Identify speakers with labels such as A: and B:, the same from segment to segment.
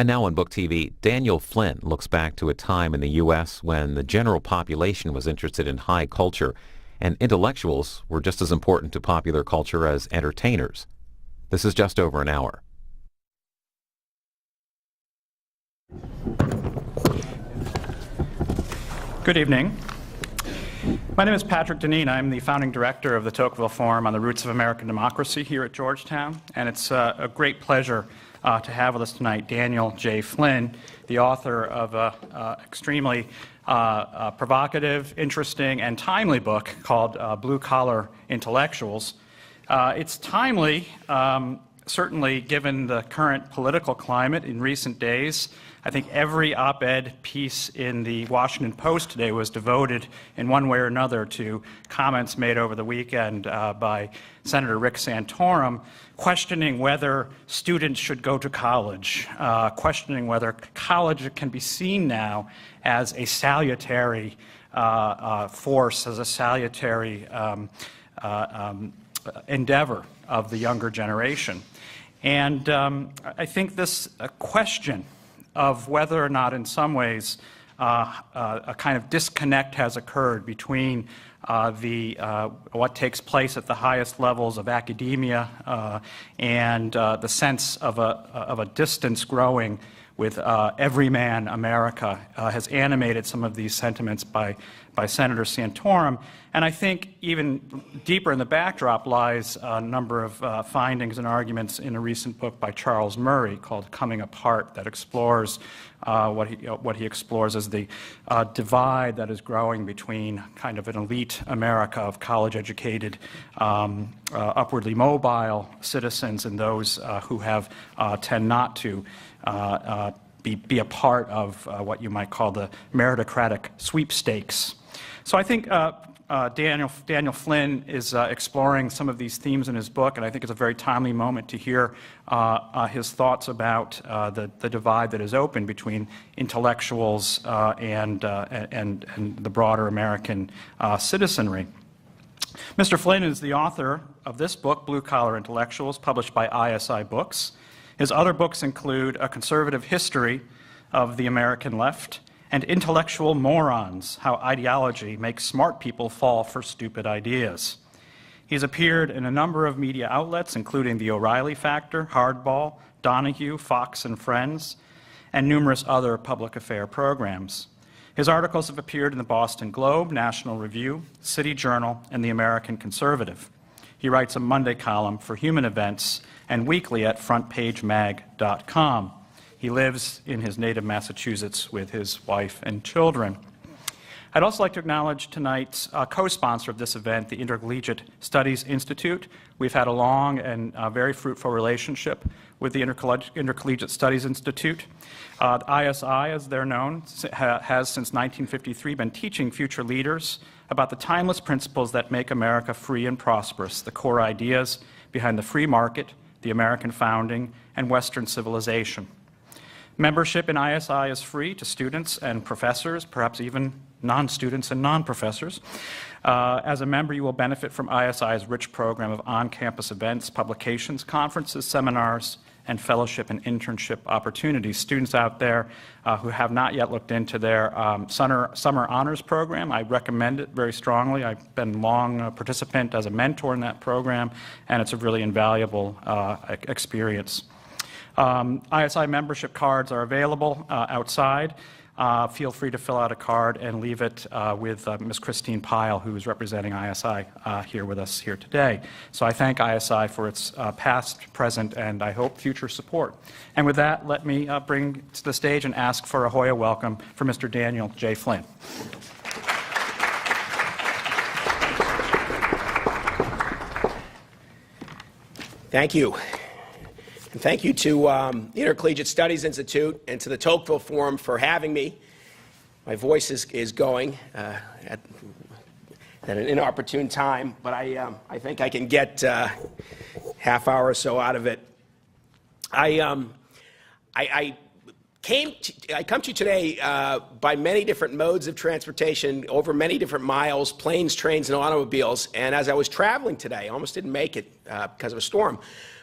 A: And now on Book TV, Daniel Flynn looks back to a time in the U.S. when the general population was interested in high culture, and intellectuals were just as important to popular culture as entertainers. This is just over an hour.
B: Good evening. My name is Patrick Deneen. I'm the founding director of the Tocqueville Forum on the Roots of American Democracy here at Georgetown, and it's a great pleasure to have with us tonight Daniel J. Flynn, the author of an extremely provocative, interesting, and timely book called Blue Collar Intellectuals. It's timely, certainly given the current political climate in recent days. I think every op-ed piece in the Washington Post today was devoted in one way or another to comments made over the weekend by Senator Rick Santorum, questioning whether students should go to college, questioning whether college can be seen now as a salutary force, as a salutary endeavor of the younger generation. And I think this question of whether or not in some ways a kind of disconnect has occurred between what takes place at the highest levels of academia and the sense of a distance growing with everyman America has animated some of these sentiments by Senator Santorum. And I think even deeper in the backdrop lies a number of findings and arguments in a recent book by Charles Murray called Coming Apart that explores what he explores as the divide that is growing between kind of an elite America of college-educated, upwardly mobile citizens and those who tend not to be a part of what you might call the meritocratic sweepstakes. So I think Daniel Flynn is exploring some of these themes in his book, and I think it's a very timely moment to hear his thoughts about the divide that is open between intellectuals and the broader American citizenry. Mr. Flynn is the author of this book, Blue Collar Intellectuals, published by ISI Books. His other books include A Conservative History of the American Left and Intellectual Morons, How Ideology Makes Smart People Fall for Stupid Ideas. He's appeared in a number of media outlets, including The O'Reilly Factor, Hardball, Donahue, Fox and Friends, and numerous other public affair programs. His articles have appeared in the Boston Globe, National Review, City Journal, and the American Conservative. He writes a Monday column for Human Events and weekly at frontpagemag.com. He lives in his native Massachusetts with his wife and children. I'd also like to acknowledge tonight's co-sponsor of this event, the Intercollegiate Studies Institute. We've had a long and very fruitful relationship with the Intercollegiate Studies Institute. ISI, as they're known, has since 1953 been teaching future leaders about the timeless principles that make America free and prosperous, the core ideas behind the free market, the American founding, and Western civilization. Membership in ISI is free to students and professors, perhaps even non-students and non-professors. As a member, you will benefit from ISI's rich program of on-campus events, publications, conferences, seminars, and fellowship and internship opportunities. Students out there who have not yet looked into their summer honors program, I recommend it very strongly. I've been a long participant as a mentor in that program, and it's a really invaluable experience. ISI membership cards are available outside. Feel free to fill out a card and leave it with Ms. Christine Pyle, who is representing ISI here with us here today. So I thank ISI for its past, present, and I hope future support. And with that, let me bring to the stage and ask for a Hoya welcome for Mr. Daniel J. Flynn.
C: Thank you. And thank you to the Intercollegiate Studies Institute and to the Tocqueville Forum for having me. My voice is going at an inopportune time, but I think I can get half hour or so out of it. I come to you today by many different modes of transportation, over many different miles, planes, trains, and automobiles. And as I was traveling today, I almost didn't make it because of a storm.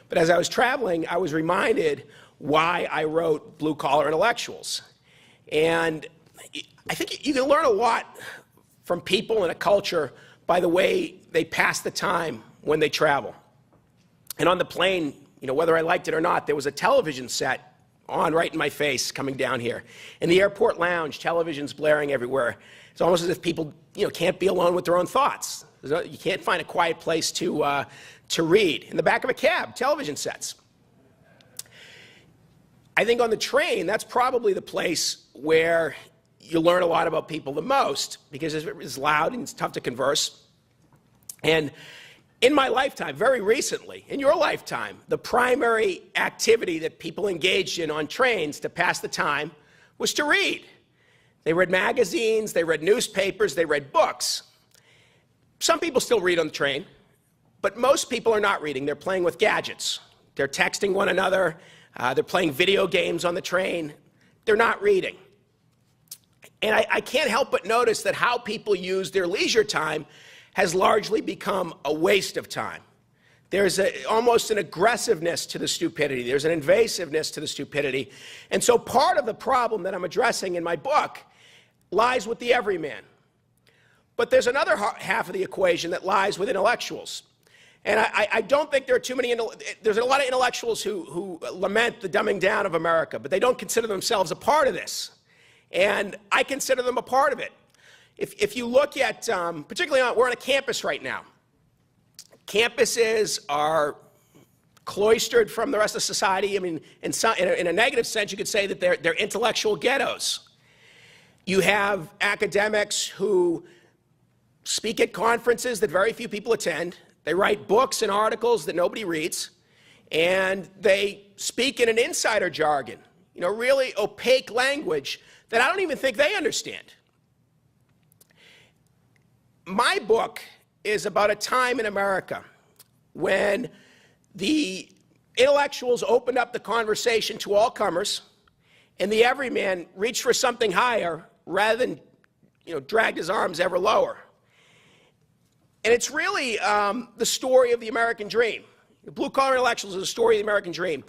C: But as I was traveling, I was reminded why I wrote Blue Collar Intellectuals. And I think you can learn a lot from people in a culture by the way they pass the time when they travel. And on the plane, whether I liked it or not, there was a television set on right in my face coming down here. In the airport lounge, televisions blaring everywhere. It's almost as if people, can't be alone with their own thoughts. You can't find a quiet place to read. In the back of a cab, television sets. I think on the train, that's probably the place where you learn a lot about people the most, because it's loud and it's tough to converse. And in my lifetime, very recently, in your lifetime, the primary activity that people engaged in on trains to pass the time was to read. They read magazines, they read newspapers, they read books. Some people still read on the train, but most people are not reading. They're playing with gadgets. They're texting one another. They're playing video games on the train. They're not reading. And I can't help but notice that how people use their leisure time has largely become a waste of time. There's almost an aggressiveness to the stupidity. There's an invasiveness to the stupidity. And so part of the problem that I'm addressing in my book lies with the everyman. But there's another half of the equation that lies with intellectuals. And I don't think there are too many, there's a lot of intellectuals who lament the dumbing down of America, but they don't consider themselves a part of this. And I consider them a part of it. If you look at, particularly we're on a campus right now. Campuses are cloistered from the rest of society. I mean, in a negative sense, you could say that they're intellectual ghettos. You have academics who speak at conferences that very few people attend. They write books and articles that nobody reads. And they speak in an insider jargon, really opaque language that I don't even think they understand. My book is about a time in America when the intellectuals opened up the conversation to all comers, and the everyman reached for something higher rather than, dragged his arms ever lower. And it's really the story of the American dream. Blue Collar Intellectuals is a story of the American dream.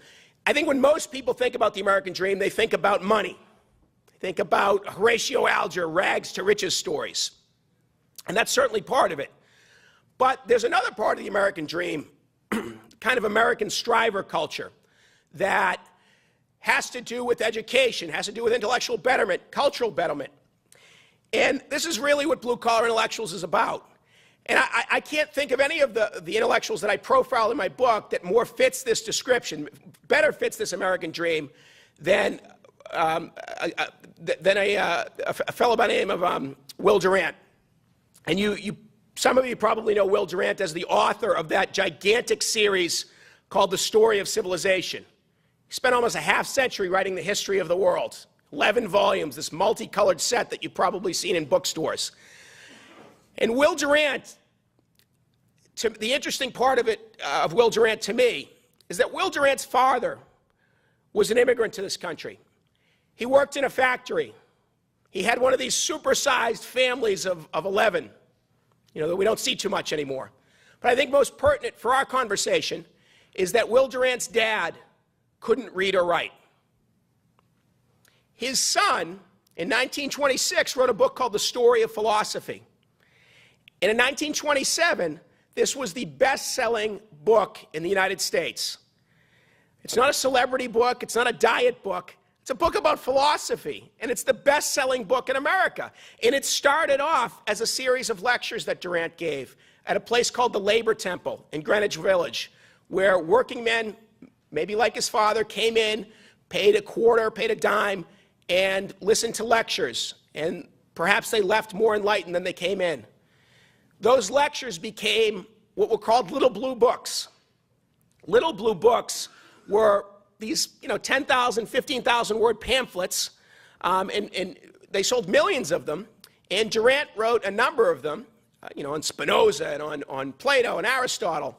C: I think when most people think about the American dream, they think about money. They think about Horatio Alger, rags to riches stories. And that's certainly part of it. But there's another part of the American dream, kind of American striver culture, that has to do with education, has to do with intellectual betterment, cultural betterment. And this is really what Blue Collar Intellectuals is about. And I can't think of any of the intellectuals that I profile in my book that more fits this description, better fits this American dream than a fellow by the name of Will Durant. And some of you probably know Will Durant as the author of that gigantic series called The Story of Civilization. He spent almost a half-century writing the history of the world. 11 volumes, this multicolored set that you've probably seen in bookstores. And Will Durant, the interesting part of it, of Will Durant to me, is that Will Durant's father was an immigrant to this country. He worked in a factory. He had one of these supersized families of 11, that we don't see too much anymore. But I think most pertinent for our conversation is that Will Durant's dad couldn't read or write. His son, in 1926, wrote a book called The Story of Philosophy. And in 1927, this was the best-selling book in the United States. It's not a celebrity book. It's not a diet book. It's a book about philosophy, and it's the best-selling book in America. And it started off as a series of lectures that Durant gave at a place called the Labor Temple in Greenwich Village, where working men, maybe like his father, came in, paid a quarter, paid a dime, and listened to lectures. And perhaps they left more enlightened than they came in. Those lectures became what were called Little Blue Books. Little Blue Books were these 10,000, 15,000 word pamphlets, and they sold millions of them. And Durant wrote a number of them, on Spinoza and on Plato and Aristotle.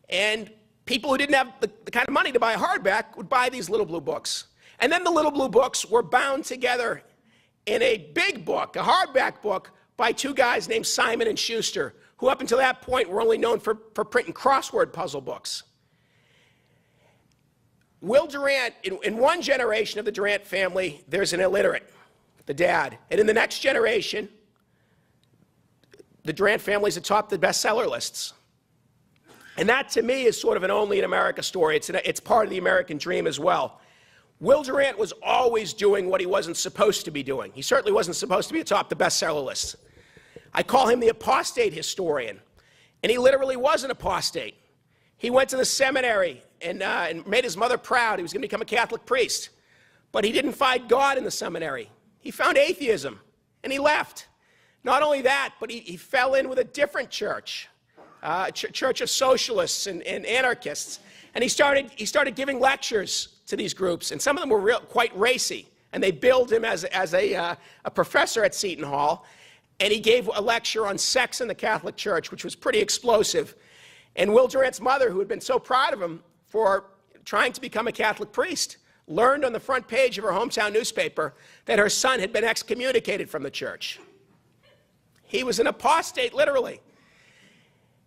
C: And people who didn't have the kind of money to buy a hardback would buy these Little Blue Books. And then the Little Blue Books were bound together in a big book, a hardback book, by two guys named Simon and Schuster, who up until that point were only known for printing crossword puzzle books. Will Durant, in one generation of the Durant family, there's an illiterate, the dad. And in the next generation, the Durant family's atop the bestseller lists. And that, to me, is sort of an only in America story. It's part of the American dream as well. Will Durant was always doing what he wasn't supposed to be doing. He certainly wasn't supposed to be atop the bestseller list. I call him the apostate historian. And he literally was an apostate. He went to the seminary and made his mother proud. He was going to become a Catholic priest. But he didn't find God in the seminary. He found atheism, and he left. Not only that, but he fell in with a different church, a church of socialists and anarchists. And he started giving lectures to these groups, and some of them were quite racy. And they billed him as a professor at Seton Hall. And he gave a lecture on sex in the Catholic Church, which was pretty explosive. And Will Durant's mother, who had been so proud of him for trying to become a Catholic priest, learned on the front page of her hometown newspaper that her son had been excommunicated from the church. He was an apostate, literally.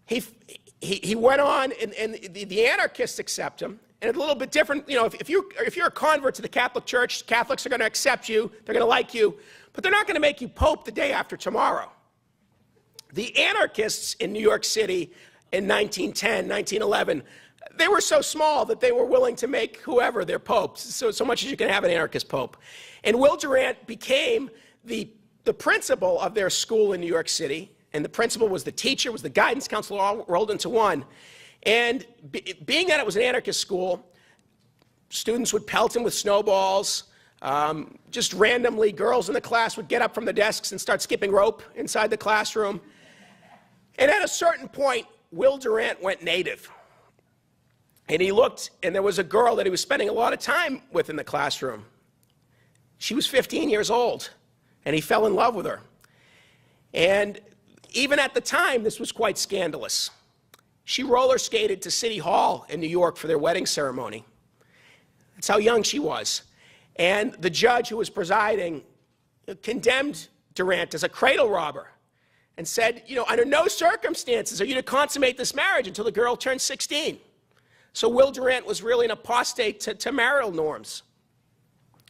C: He went on, and the anarchists accept him. And a little bit different, you know, if you're a convert to the Catholic Church, Catholics are going to accept you, they're going to like you, but they're not going to make you Pope the day after tomorrow. The anarchists in New York City in 1910, 1911, they were so small that they were willing to make whoever their popes, so much as you can have an anarchist pope. And Will Durant became the principal of their school in New York City, and the principal was the teacher, was the guidance counselor, all rolled into one. And being that it was an anarchist school, students would pelt him with snowballs. Just randomly, girls in the class would get up from the desks and start skipping rope inside the classroom. And at a certain point, Will Durant went native. And he looked, and there was a girl that he was spending a lot of time with in the classroom. She was 15 years old, and he fell in love with her. And even at the time, this was quite scandalous. She roller skated to City Hall in New York for their wedding ceremony. That's how young she was. And the judge who was presiding condemned Durant as a cradle robber and said, you know, under no circumstances are you to consummate this marriage until the girl turns 16. So Will Durant was really an apostate to marital norms.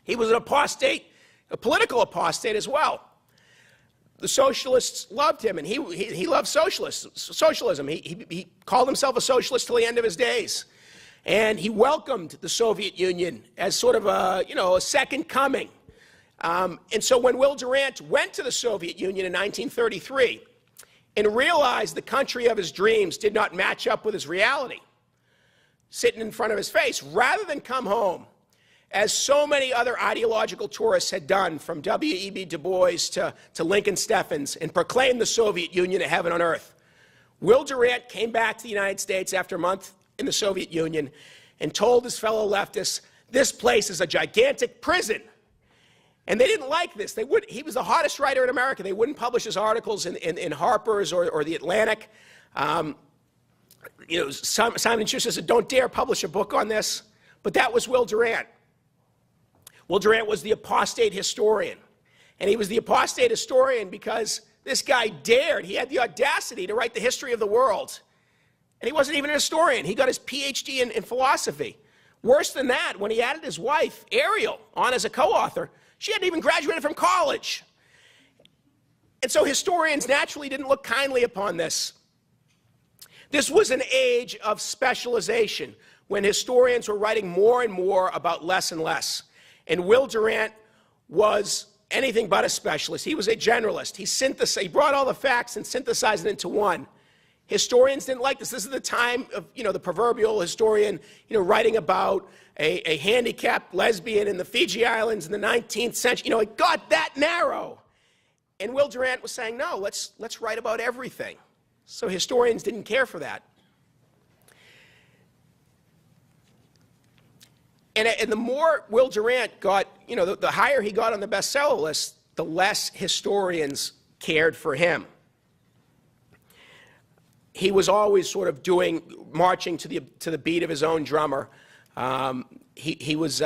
C: He was an apostate, a political apostate as well. The socialists loved him, and he loved socialism. He called himself a socialist till the end of his days. And he welcomed the Soviet Union as sort of a second coming. And so when Will Durant went to the Soviet Union in 1933 and realized the country of his dreams did not match up with his reality, sitting in front of his face, rather than come home, as so many other ideological tourists had done, from W.E.B. Du Bois to Lincoln Steffens, and proclaimed the Soviet Union a heaven on earth, Will Durant came back to the United States after a month in the Soviet Union and told his fellow leftists, this place is a gigantic prison. And they didn't like this. He was the hottest writer in America. They wouldn't publish his articles in Harper's or the Atlantic. Simon & Schuster said, don't dare publish a book on this. But that was Will Durant. Will Durant was the apostate historian. And he was the apostate historian because this guy dared, he had the audacity to write the history of the world. And he wasn't even a historian. He got his PhD in philosophy. Worse than that, when he added his wife, Ariel, on as a co-author, she hadn't even graduated from college. And so historians naturally didn't look kindly upon this. This was an age of specialization, when historians were writing more and more about less and less. And Will Durant was anything but a specialist. He was a generalist. He brought all the facts and synthesized it into one. Historians didn't like this. This is the time of, the proverbial historian, writing about a handicapped lesbian in the Fiji Islands in the 19th century. It got that narrow. And Will Durant was saying, no, let's write about everything. So historians didn't care for that. And the more Will Durant got, the higher he got on the bestseller list, the less historians cared for him. He was always sort of marching to the beat of his own drummer. He was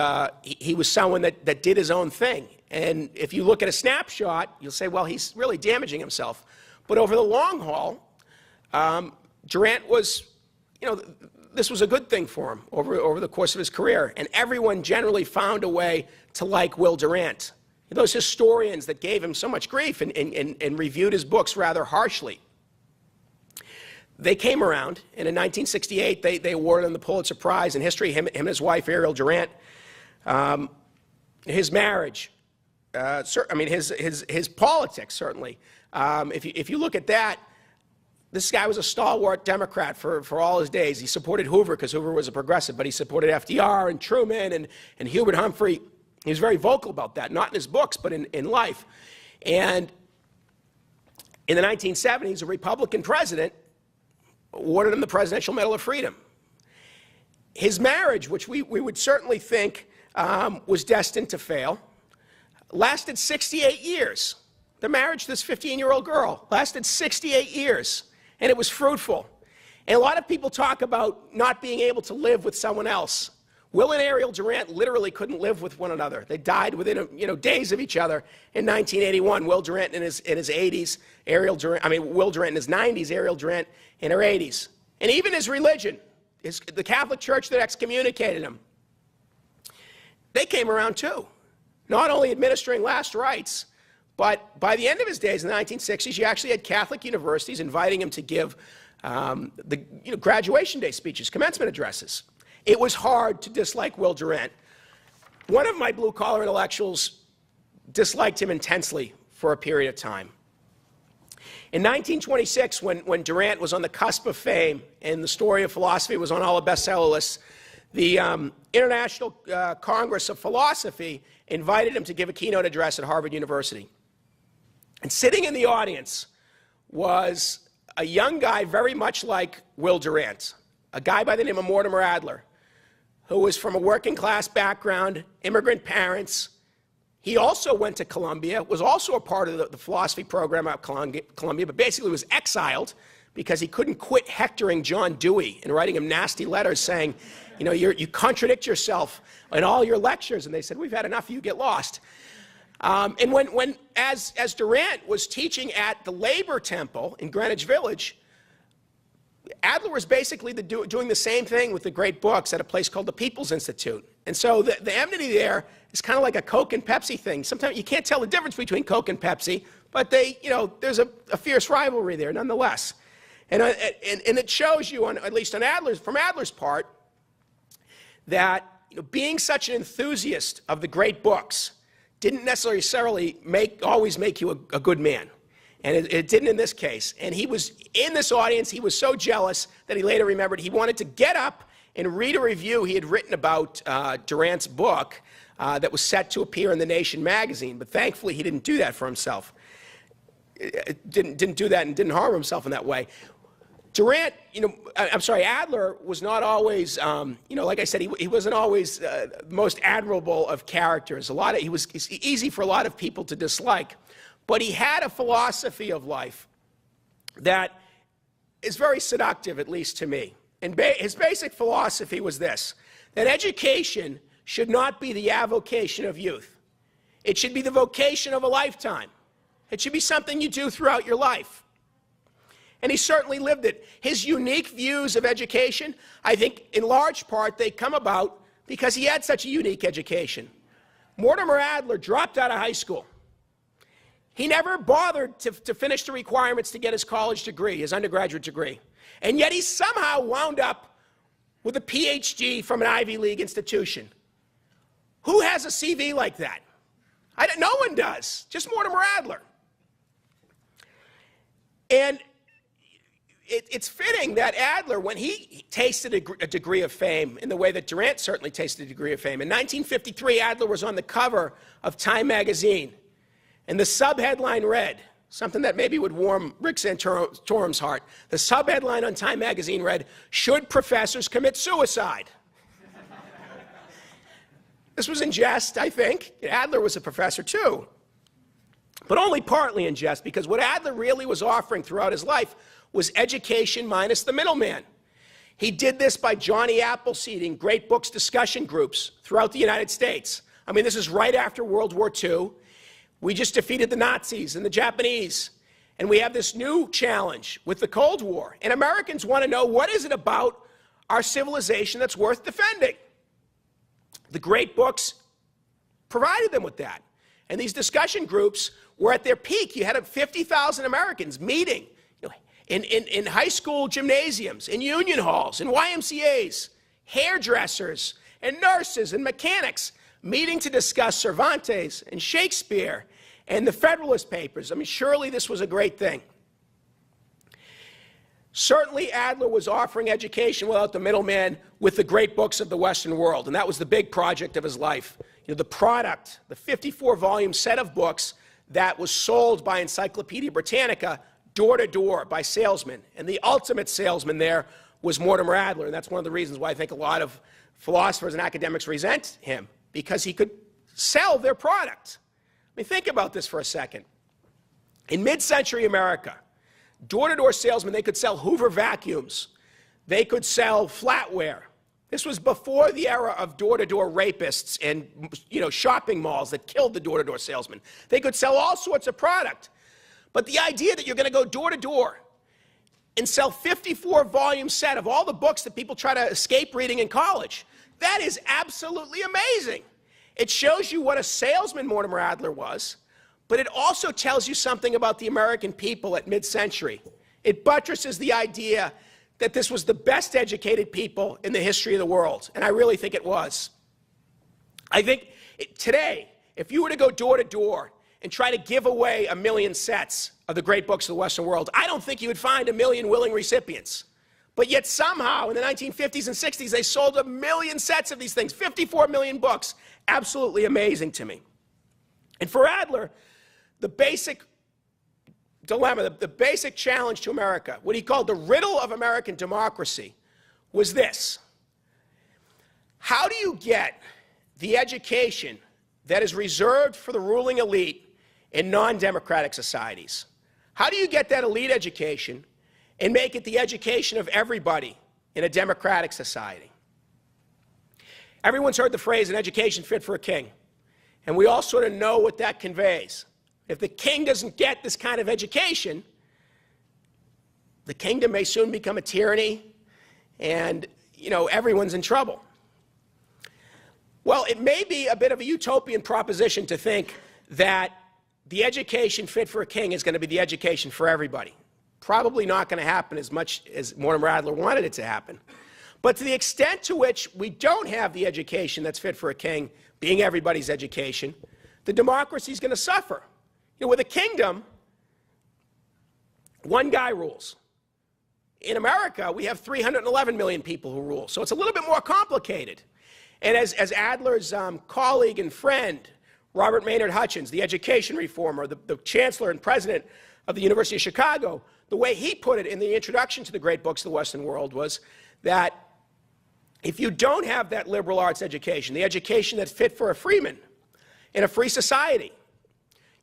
C: someone that did his own thing. And if you look at a snapshot, you'll say, well, he's really damaging himself. But over the long haul, Durant was, the this was a good thing for him over the course of his career, and everyone generally found a way to like Will Durant. Those historians that gave him so much grief and reviewed his books rather harshly, they came around, and in 1968, they awarded him the Pulitzer Prize in history, him and his wife, Ariel Durant. His marriage, his politics, certainly. If you look at that, this guy was a stalwart Democrat for all his days. He supported Hoover because Hoover was a progressive, but he supported FDR and Truman and Hubert Humphrey. He was very vocal about that, not in his books, but in life. And in the 1970s, a Republican president awarded him the Presidential Medal of Freedom. His marriage, which we would certainly think was destined to fail, lasted 68 years. The marriage to this 15-year-old girl lasted 68 years, and it was fruitful. And a lot of people talk about not being able to live with someone else. Will and Ariel Durant literally couldn't live with one another. They died within days of each other in 1981. Will Durant in his 80s, Will Durant in his 90s, Ariel Durant in her 80s. And even his religion, the Catholic Church that excommunicated him, they came around too. Not only administering last rites, but by the end of his days in the 1960s, you actually had Catholic universities inviting him to give graduation day speeches, commencement addresses. It was hard to dislike Will Durant. One of my blue-collar intellectuals disliked him intensely for a period of time. In 1926, when Durant was on the cusp of fame and the story of philosophy was on all the bestseller lists, the International Congress of Philosophy invited him to give a keynote address at Harvard University. And sitting in the audience was a young guy very much like Will Durant, a guy by the name of Mortimer Adler, who was from a working-class background, immigrant parents. He also went to Columbia, was also a part of the philosophy program at Columbia, but basically was exiled because he couldn't quit hectoring John Dewey and writing him nasty letters saying, you contradict yourself in all your lectures. And they said, we've had enough of you, get lost. And as Durant was teaching at the Labor Temple in Greenwich Village, Adler was basically doing the same thing with the great books at a place called the People's Institute. And so the enmity there is kind of like a Coke and Pepsi thing. Sometimes you can't tell the difference between Coke and Pepsi, but there's a fierce rivalry there nonetheless. And it shows you, at least from Adler's part, that being such an enthusiast of the great books didn't necessarily always make you a good man. And it didn't in this case. And he was in this audience, he was so jealous that he later remembered he wanted to get up and read a review he had written about Durant's book that was set to appear in The Nation magazine. But thankfully, he didn't do that for himself. Didn't do that and didn't harm himself in that way. Adler was not always, like I said, he wasn't always the most admirable of characters. It's easy for a lot of people to dislike. But he had a philosophy of life that is very seductive, at least to me. And his basic philosophy was this, that education should not be the avocation of youth. It should be the vocation of a lifetime. It should be something you do throughout your life. And he certainly lived it. His unique views of education, I think in large part they come about because he had such a unique education. Mortimer Adler dropped out of high school. He never bothered to finish the requirements to get his college degree, his undergraduate degree. And yet he somehow wound up with a PhD from an Ivy League institution. Who has a CV like that? No one does, just Mortimer Adler. And it's fitting that Adler, when he tasted a degree of fame in the way that Durant certainly tasted a degree of fame, in 1953, Adler was on the cover of Time magazine. And the subheadline read, something that maybe would warm Rick Santorum's heart. The subheadline on Time magazine read, "Should professors commit suicide?" This was in jest, I think. Adler was a professor too. But only partly in jest, because what Adler really was offering throughout his life was education minus the middleman. He did this by Johnny Appleseeding great books discussion groups throughout the United States. This is right after World War II. We just defeated the Nazis and the Japanese, and we have this new challenge with the Cold War. And Americans want to know, what is it about our civilization that's worth defending. The great books provided them with that. And these discussion groups were at their peak. You had 50,000 Americans meeting in high school gymnasiums, in union halls, in YMCAs, hairdressers and nurses and mechanics meeting to discuss Cervantes and Shakespeare and the Federalist Papers. I mean, surely this was a great thing. Certainly, Adler was offering education without the middleman with the great books of the Western world, and that was the big project of his life. The product, the 54-volume set of books that was sold by Encyclopedia Britannica door to door by salesmen. And the ultimate salesman there was Mortimer Adler, and that's one of the reasons why I think a lot of philosophers and academics resent him, because he could sell their product. I mean, think about this for a second. In mid-century America, door-to-door salesmen, they could sell Hoover vacuums. They could sell flatware. This was before the era of door-to-door rapists and, shopping malls that killed the door-to-door salesman. They could sell all sorts of product. But the idea that you're going to go door-to-door and sell 54-volume set of all the books that people try to escape reading in college, that is absolutely amazing. It shows you what a salesman Mortimer Adler was, but it also tells you something about the American people at mid-century. It buttresses the idea that this was the best educated people in the history of the world, and I really think it was. I think today, if you were to go door to door and try to give away 1 million sets of the great books of the Western world, I don't think you would find 1 million willing recipients. But yet somehow in the 1950s and 60s, they sold 1 million sets of these things, 54 million books. Absolutely amazing to me. And for Adler, the basic dilemma, the basic challenge to America, what he called the riddle of American democracy, was this. How do you get the education that is reserved for the ruling elite in non-democratic societies? How do you get that elite education and make it the education of everybody in a democratic society? Everyone's heard the phrase, an education fit for a king. And we all sort of know what that conveys. If the king doesn't get this kind of education, the kingdom may soon become a tyranny, and, everyone's in trouble. Well, it may be a bit of a utopian proposition to think that the education fit for a king is going to be the education for everybody. Probably not going to happen as much as Mortimer Adler wanted it to happen. But to the extent to which we don't have the education that's fit for a king being everybody's education, the democracy is going to suffer. With a kingdom, one guy rules. In America, we have 311 million people who rule, so it's a little bit more complicated. And as Adler's colleague and friend, Robert Maynard Hutchins, the education reformer, the chancellor and president of the University of Chicago, the way he put it in the introduction to the great books of the Western world was that if you don't have that liberal arts education, the education that's fit for a freeman in a free society,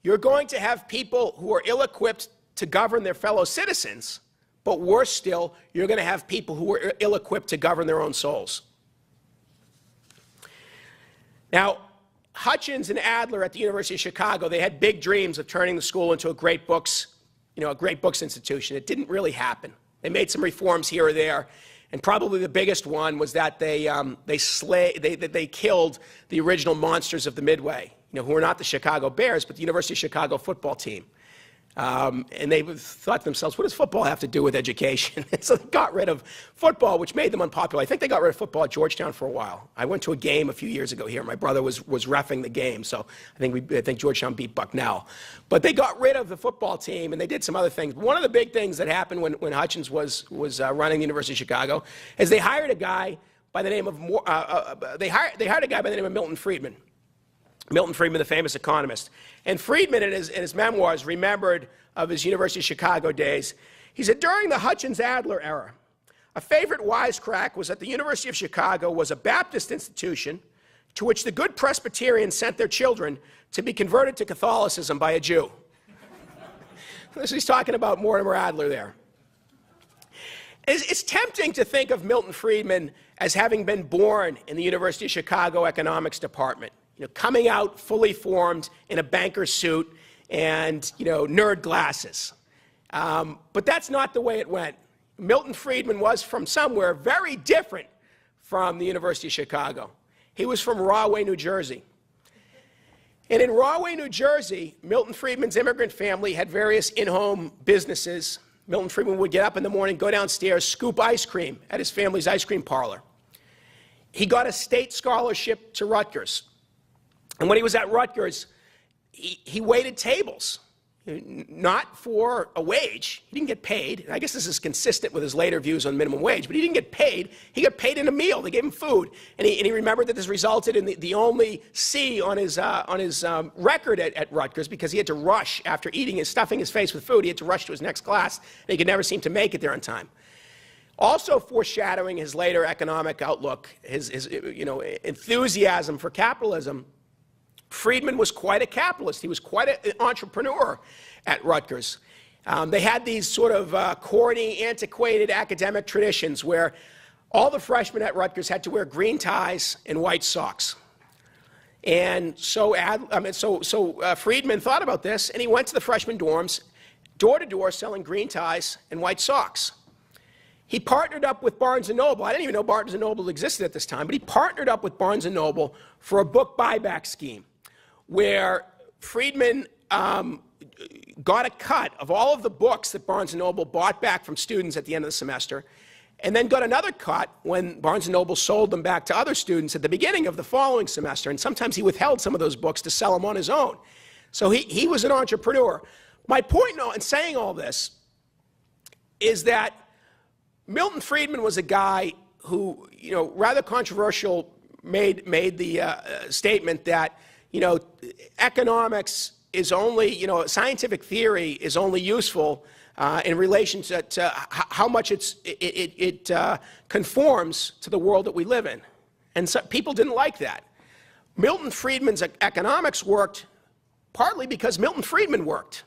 C: you're going to have people who are ill-equipped to govern their fellow citizens, but worse still, you're going to have people who are ill-equipped to govern their own souls. Now, Hutchins and Adler at the University of Chicago, they had big dreams of turning the school into a great books institution. It didn't really happen. They made some reforms here or there, and probably the biggest one was that they killed the original monsters of the Midway, who were not the Chicago Bears, but the University of Chicago football team. And they thought to themselves, what does football have to do with education? So they got rid of football, which made them unpopular. I think they got rid of football at Georgetown for a while. I went to a game a few years ago here. My brother was reffing the game, so I think Georgetown beat Bucknell. But they got rid of the football team, and they did some other things. One of the big things that happened when Hutchins was running the University of Chicago is they hired a guy by the name of Milton Friedman. Milton Friedman, the famous economist. And Friedman, in his memoirs, remembered of his University of Chicago days. He said, during the Hutchins-Adler era, a favorite wisecrack was that the University of Chicago was a Baptist institution to which the good Presbyterians sent their children to be converted to Catholicism by a Jew. He's talking about Mortimer Adler there. It's tempting to think of Milton Friedman as having been born in the University of Chicago economics department. Coming out fully formed in a banker's suit and, nerd glasses. But that's not the way it went. Milton Friedman was from somewhere very different from the University of Chicago. He was from Rahway, New Jersey. And in Rahway, New Jersey, Milton Friedman's immigrant family had various in-home businesses. Milton Friedman would get up in the morning, go downstairs, scoop ice cream at his family's ice cream parlor. He got a state scholarship to Rutgers. And when he was at Rutgers, he waited tables, not for a wage. He didn't get paid. I guess this is consistent with his later views on minimum wage, but he didn't get paid. He got paid in a meal. They gave him food. And he remembered that this resulted in the only C on his record at Rutgers, because he had to rush after stuffing his face with food. He had to rush to his next class, and he could never seem to make it there on time. Also foreshadowing his later economic outlook, his enthusiasm for capitalism, Friedman was quite a capitalist. He was quite an entrepreneur at Rutgers. They had these sort of corny, antiquated academic traditions where all the freshmen at Rutgers had to wear green ties and white socks. And so Friedman thought about this, and he went to the freshman dorms, door to door, selling green ties and white socks. He partnered up with Barnes & Noble. I didn't even know Barnes & Noble existed at this time, but he partnered up with Barnes & Noble for a book buyback scheme, where Friedman got a cut of all of the books that Barnes & Noble bought back from students at the end of the semester, and then got another cut when Barnes & Noble sold them back to other students at the beginning of the following semester. And sometimes he withheld some of those books to sell them on his own. So he was an entrepreneur. My point in saying all this is that Milton Friedman was a guy who, rather controversial, made the statement that, economics is only, scientific theory is only useful in relation to how much it conforms to the world that we live in. And so people didn't like that. Milton Friedman's economics worked partly because Milton Friedman worked.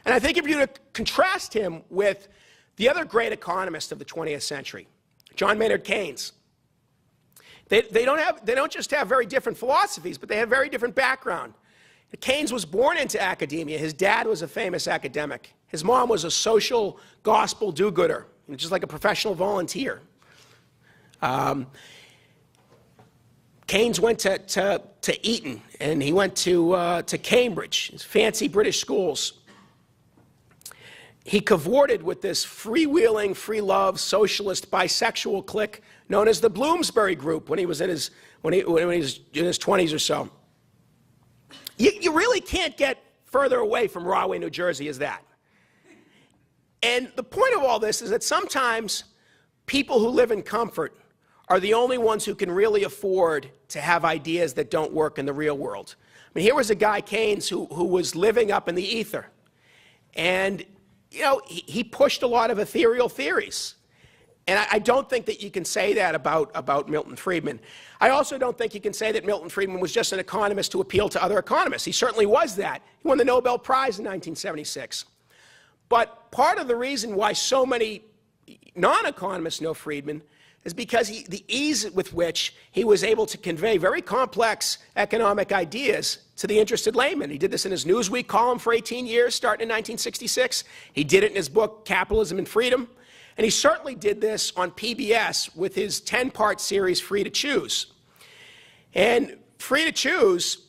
C: And I think if you were to contrast him with the other great economist of the 20th century, John Maynard Keynes, they don't just have very different philosophies, but they have very different background. Keynes was born into academia. His dad was a famous academic. His mom was a social gospel do-gooder, just like a professional volunteer. Keynes went to Eton, and he went to Cambridge, fancy British schools. He cavorted with this freewheeling, free-love, socialist, bisexual clique known as the Bloomsbury Group when he was in his 20s or so. You really can't get further away from Rahway, New Jersey as that. And the point of all this is that sometimes people who live in comfort are the only ones who can really afford to have ideas that don't work in the real world. I mean, here was a guy, Keynes, who was living up in the ether. And he pushed a lot of ethereal theories. And I don't think that you can say that about Milton Friedman. I also don't think you can say that Milton Friedman was just an economist who appealed to other economists. He certainly was that. He won the Nobel Prize in 1976. But part of the reason why so many non-economists know Friedman is because the ease with which he was able to convey very complex economic ideas to the interested layman. He did this in his Newsweek column for 18 years, starting in 1966. He did it in his book, Capitalism and Freedom. And he certainly did this on PBS with his 10-part series, Free to Choose. And Free to Choose,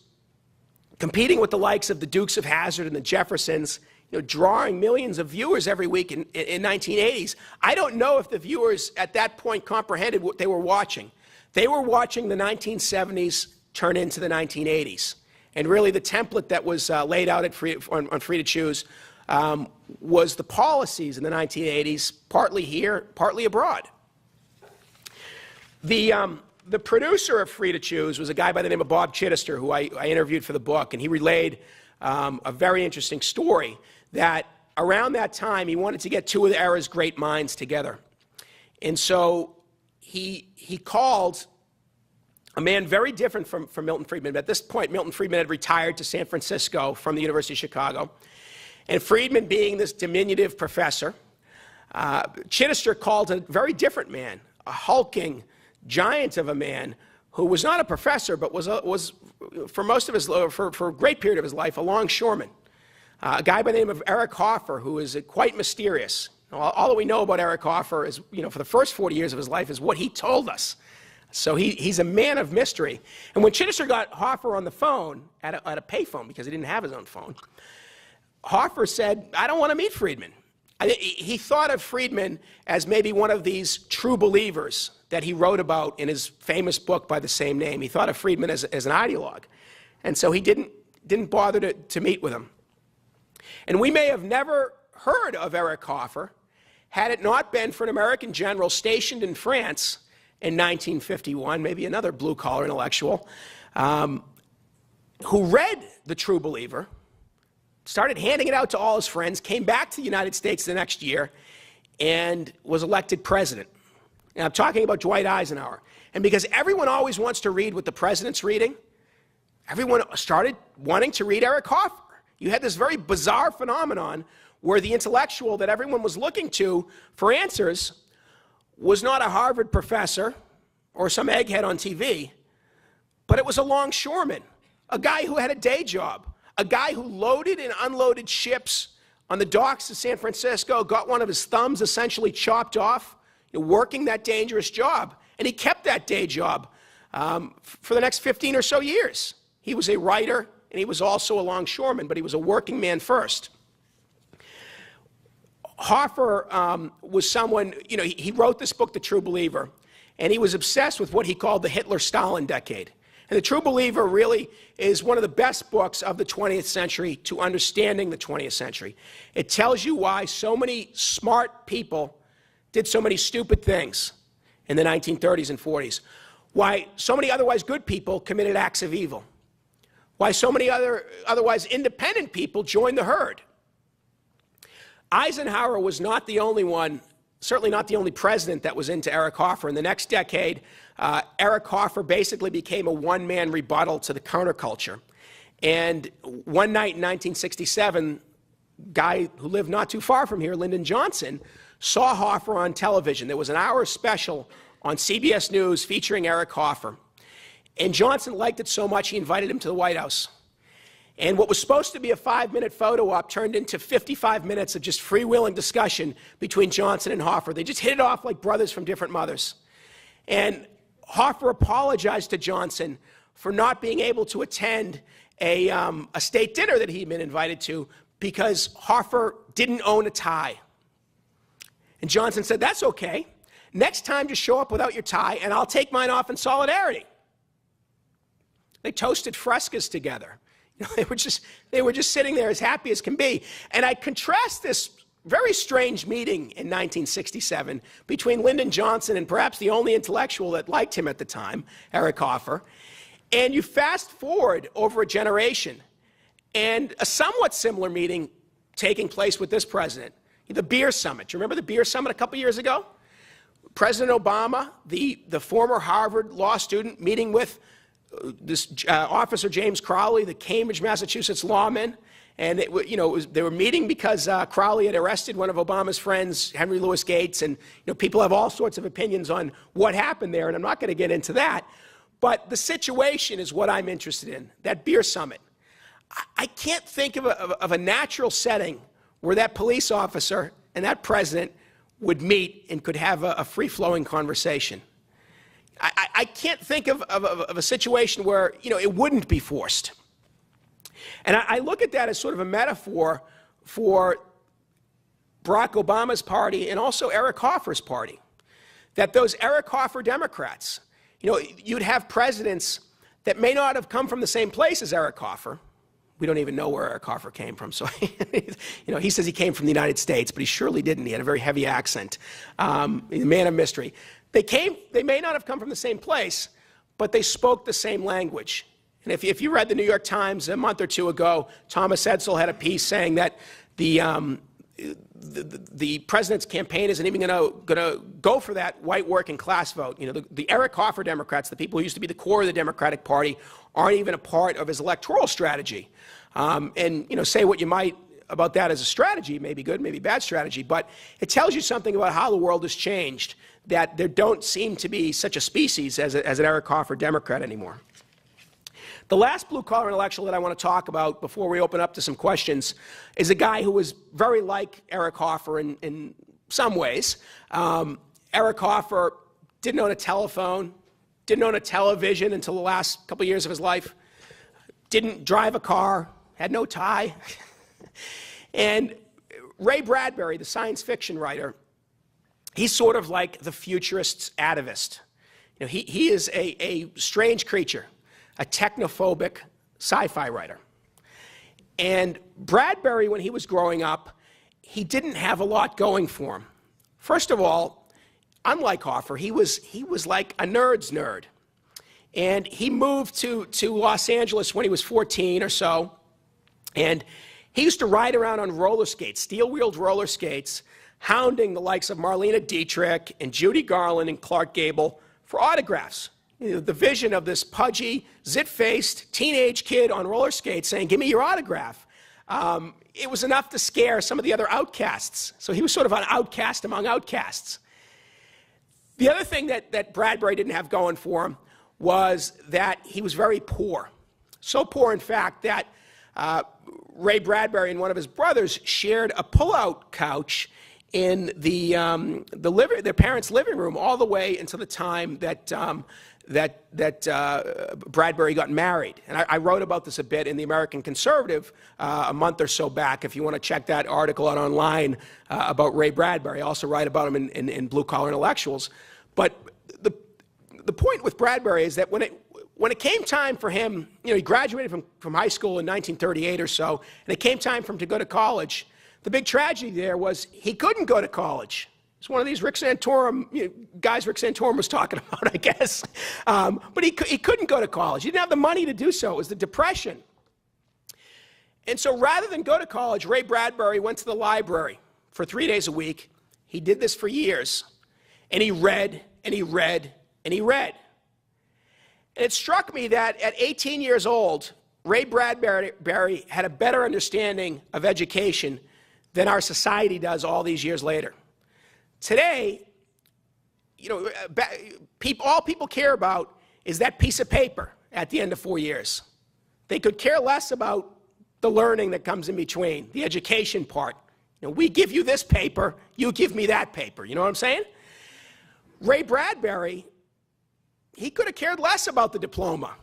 C: competing with the likes of the Dukes of Hazzard and the Jeffersons, drawing millions of viewers every week in 1980s. I don't know if the viewers at that point comprehended what they were watching. They were watching the 1970s turn into the 1980s. And really the template that was laid out on Free to Choose was the policies in the 1980s, partly here, partly abroad. The producer of Free to Choose was a guy by the name of Bob Chittister, who I interviewed for the book, and he relayed a very interesting story that around that time he wanted to get two of the era's great minds together. And so he called a man very different from Milton Friedman. But at this point, Milton Friedman had retired to San Francisco from the University of Chicago. And Friedman, being this diminutive professor, Chittister called a very different man, a hulking giant of a man who was not a professor, but was for most of his, for a great period of his life, a longshoreman. A guy by the name of Eric Hoffer, who is quite mysterious. All that we know about Eric Hoffer is, for the first 40 years of his life is what he told us. So he's a man of mystery. And when Chittister got Hoffer on the phone, at a payphone, because he didn't have his own phone, Hoffer said, I don't want to meet Friedman. He thought of Friedman as maybe one of these true believers that he wrote about in his famous book by the same name. He thought of Friedman as an ideologue. And so he didn't bother to meet with him. And we may have never heard of Eric Hoffer had it not been for an American general stationed in France in 1951, maybe another blue-collar intellectual, who read The True Believer, started handing it out to all his friends, came back to the United States the next year, and was elected president. And I'm talking about Dwight Eisenhower. And because everyone always wants to read what the president's reading, everyone started wanting to read Eric Hoffer. You had this very bizarre phenomenon where the intellectual that everyone was looking to for answers was not a Harvard professor or some egghead on TV, but it was a longshoreman, a guy who had a day job, a guy who loaded and unloaded ships on the docks of San Francisco, got one of his thumbs essentially chopped off, working that dangerous job. And he kept that day job for the next 15 or so years. He was a writer, and he was also a longshoreman, but he was a working man first. Hoffer was someone, he wrote this book, The True Believer, and he was obsessed with what he called the Hitler-Stalin decade. And The True Believer really is one of the best books of the 20th century to understanding the 20th century. It tells you why so many smart people did so many stupid things in the 1930s and 40s, why so many otherwise good people committed acts of evil, why so many otherwise independent people joined the herd. Eisenhower was not the only one, certainly not the only president that was into Eric Hoffer. In the next decade, Eric Hoffer basically became a one-man rebuttal to the counterculture. And one night in 1967, a guy who lived not too far from here, Lyndon Johnson, saw Hoffer on television. There was an hour special on CBS News featuring Eric Hoffer. And Johnson liked it so much, he invited him to the White House. And what was supposed to be a 5-minute photo op turned into 55 minutes of just freewheeling discussion between Johnson and Hoffer. They just hit it off like brothers from different mothers. And Hoffer apologized to Johnson for not being able to attend a state dinner that he'd been invited to because Hoffer didn't own a tie. And Johnson said, that's okay. Next time, just show up without your tie, and I'll take mine off in solidarity. They toasted frescas together. They were just sitting there as happy as can be. And I contrast this very strange meeting in 1967 between Lyndon Johnson and perhaps the only intellectual that liked him at the time, Eric Hoffer, and you fast forward over a generation, and a somewhat similar meeting taking place with this president, the beer summit. Do you remember the beer summit a couple years ago? President Obama, the former Harvard law student, meeting with this Officer James Crowley, the Cambridge, Massachusetts lawman, and they were meeting because Crowley had arrested one of Obama's friends, Henry Louis Gates, and people have all sorts of opinions on what happened there, and I'm not going to get into that. But the situation is what I'm interested in, that beer summit. I can't think of a natural setting where that police officer and that president would meet and could have a free-flowing conversation. I can't think of a situation where, it wouldn't be forced. And I look at that as sort of a metaphor for Barack Obama's party and also Eric Hoffer's party. That those Eric Hoffer Democrats, you'd have presidents that may not have come from the same place as Eric Hoffer. We don't even know where Eric Hoffer came from. So, he says he came from the United States, but he surely didn't. He had a very heavy accent. He's a man of mystery. They may not have come from the same place, but they spoke the same language. And if you read the New York Times a month or two ago, Thomas Edsall had a piece saying that the president's campaign isn't even going to go for that white working class vote. The Eric Hoffer Democrats, the people who used to be the core of the Democratic Party, aren't even a part of his electoral strategy. And say what you might about that as a strategy, maybe good, maybe bad strategy, but it tells you something about how the world has changed, that there don't seem to be such a species as an Eric Hoffer Democrat anymore. The last blue-collar intellectual that I want to talk about before we open up to some questions is a guy who was very like Eric Hoffer in some ways. Eric Hoffer didn't own a telephone, didn't own a television until the last couple years of his life, didn't drive a car, had no tie. And Ray Bradbury, the science fiction writer, he's sort of like the futurist's atavist. You know, he is a strange creature, a technophobic sci-fi writer. And Bradbury, when he was growing up, he didn't have a lot going for him. First of all, unlike Hoffer, he was like a nerd's nerd. And he moved to Los Angeles when he was 14 or so. And he used to ride around on roller skates, steel-wheeled roller skates, hounding the likes of Marlene Dietrich and Judy Garland and Clark Gable for autographs. You know, the vision of this pudgy, zit-faced teenage kid on roller skates saying, "Give me your autograph." It was enough to scare some of the other outcasts. So he was sort of an outcast among outcasts. The other thing that Bradbury didn't have going for him was that he was very poor. So poor, in fact, that Ray Bradbury and one of his brothers shared a pull-out couch in their parents' living room all the way until the time that Bradbury got married. And I wrote about this a bit in the American Conservative a month or so back, if you want to check that article out online about Ray Bradbury. I also write about him in Blue Collar Intellectuals. But the point with Bradbury is that when it came time for him, you know, he graduated from high school in 1938 or so, and it came time for him to go to college. The big tragedy there was he couldn't go to college. It's one of these Rick Santorum guys Rick Santorum was talking about, I guess. But he couldn't go to college. He didn't have the money to do so. It was the Depression. And so rather than go to college, Ray Bradbury went to the library for 3 days a week. He did this for years. And he read, and he read, and he read. And it struck me that at 18 years old, Ray Bradbury had a better understanding of education than our society does all these years later. Today, you know, all people care about is that piece of paper at the end of 4 years. They could care less about the learning that comes in between, the education part. You know, we give you this paper, you give me that paper. You know what I'm saying? Ray Bradbury, he could have cared less about the diploma.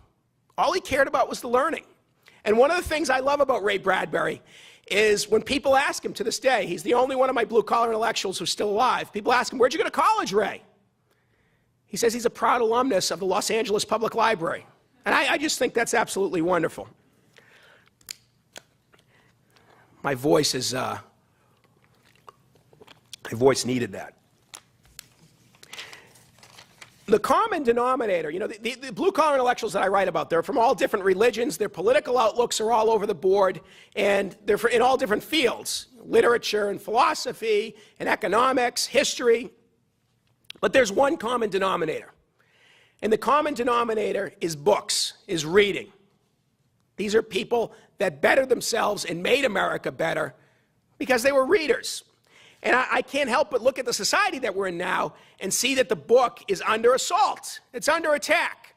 C: All he cared about was the learning. And one of the things I love about Ray Bradbury is when people ask him to this day, he's the only one of my blue-collar intellectuals who's still alive. People ask him, "Where'd you go to college, Ray?" He says he's a proud alumnus of the Los Angeles Public Library. And I just think that's absolutely wonderful. My voice needed that. The common denominator, you know, the blue-collar intellectuals that I write about, they're from all different religions, their political outlooks are all over the board, and they're in all different fields, literature and philosophy and economics, history. But there's one common denominator, and the common denominator is books, is reading. These are people that bettered themselves and made America better because they were readers. And I can't help but look at the society that we're in now and see that the book is under assault. It's under attack.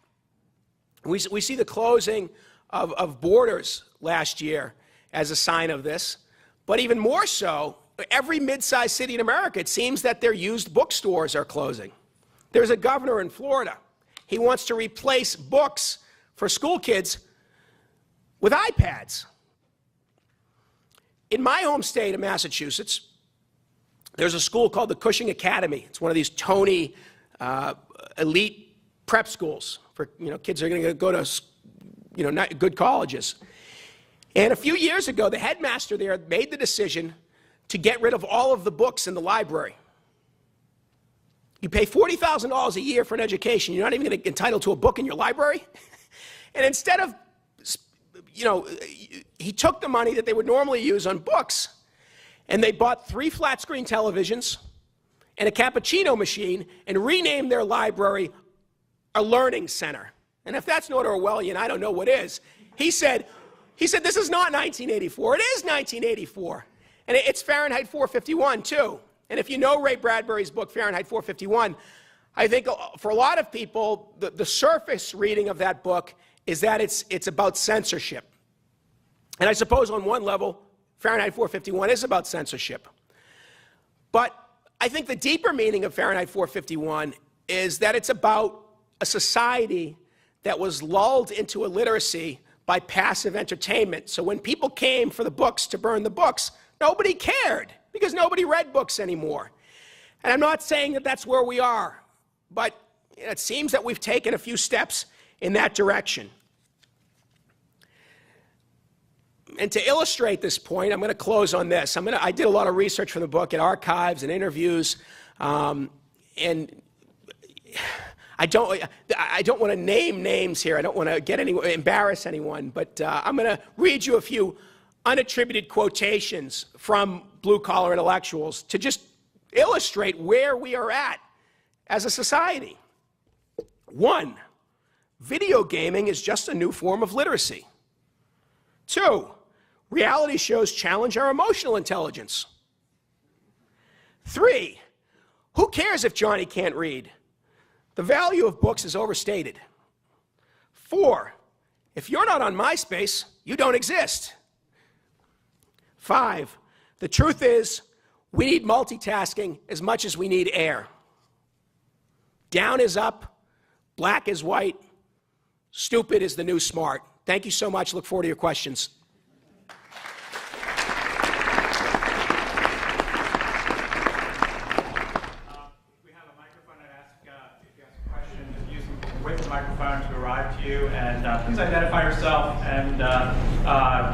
C: We see the closing of borders last year as a sign of this. But even more so, every mid-sized city in America, it seems that their used bookstores are closing. There's a governor in Florida. He wants to replace books for school kids with iPads. In my home state of Massachusetts, there's a school called the Cushing Academy. It's one of these Tony elite prep schools for, you know, kids that are going to go to, you know, not good colleges. And a few years ago, the headmaster there made the decision to get rid of all of the books in the library. You pay $40,000 a year for an education. You're not even going to get entitled to a book in your library. And instead of, you know, he took the money that they would normally use on books, and they bought 3 flat-screen televisions and a cappuccino machine and renamed their library a learning center. And if that's not Orwellian, I don't know what is. He said, this is not 1984. It is 1984. And it's Fahrenheit 451, too. And if you know Ray Bradbury's book, Fahrenheit 451, I think for a lot of people, the surface reading of that book is that it's about censorship. And I suppose on one level, Fahrenheit 451 is about censorship. But I think the deeper meaning of Fahrenheit 451 is that it's about a society that was lulled into illiteracy by passive entertainment. So when people came for the books to burn the books, nobody cared because nobody read books anymore. And I'm not saying that that's where we are, but it seems that we've taken a few steps in that direction. And to illustrate this point, I'm going to close on this. I did a lot of research for the book in archives and interviews, and I don't want to name names here. I don't want to embarrass anyone, but I'm going to read you a few unattributed quotations from blue-collar intellectuals to just illustrate where we are at as a society. 1, video gaming is just a new form of literacy. 2, reality shows challenge our emotional intelligence. 3, who cares if Johnny can't read? The value of books is overstated. 4, if you're not on MySpace, you don't exist. 5, the truth is, we need multitasking as much as we need air. Down is up, black is white, stupid is the new smart. Thank you so much. Look forward to your questions.
B: We have a microphone. I'd ask if you have a question, just use the microphone to arrive to you. And please identify yourself and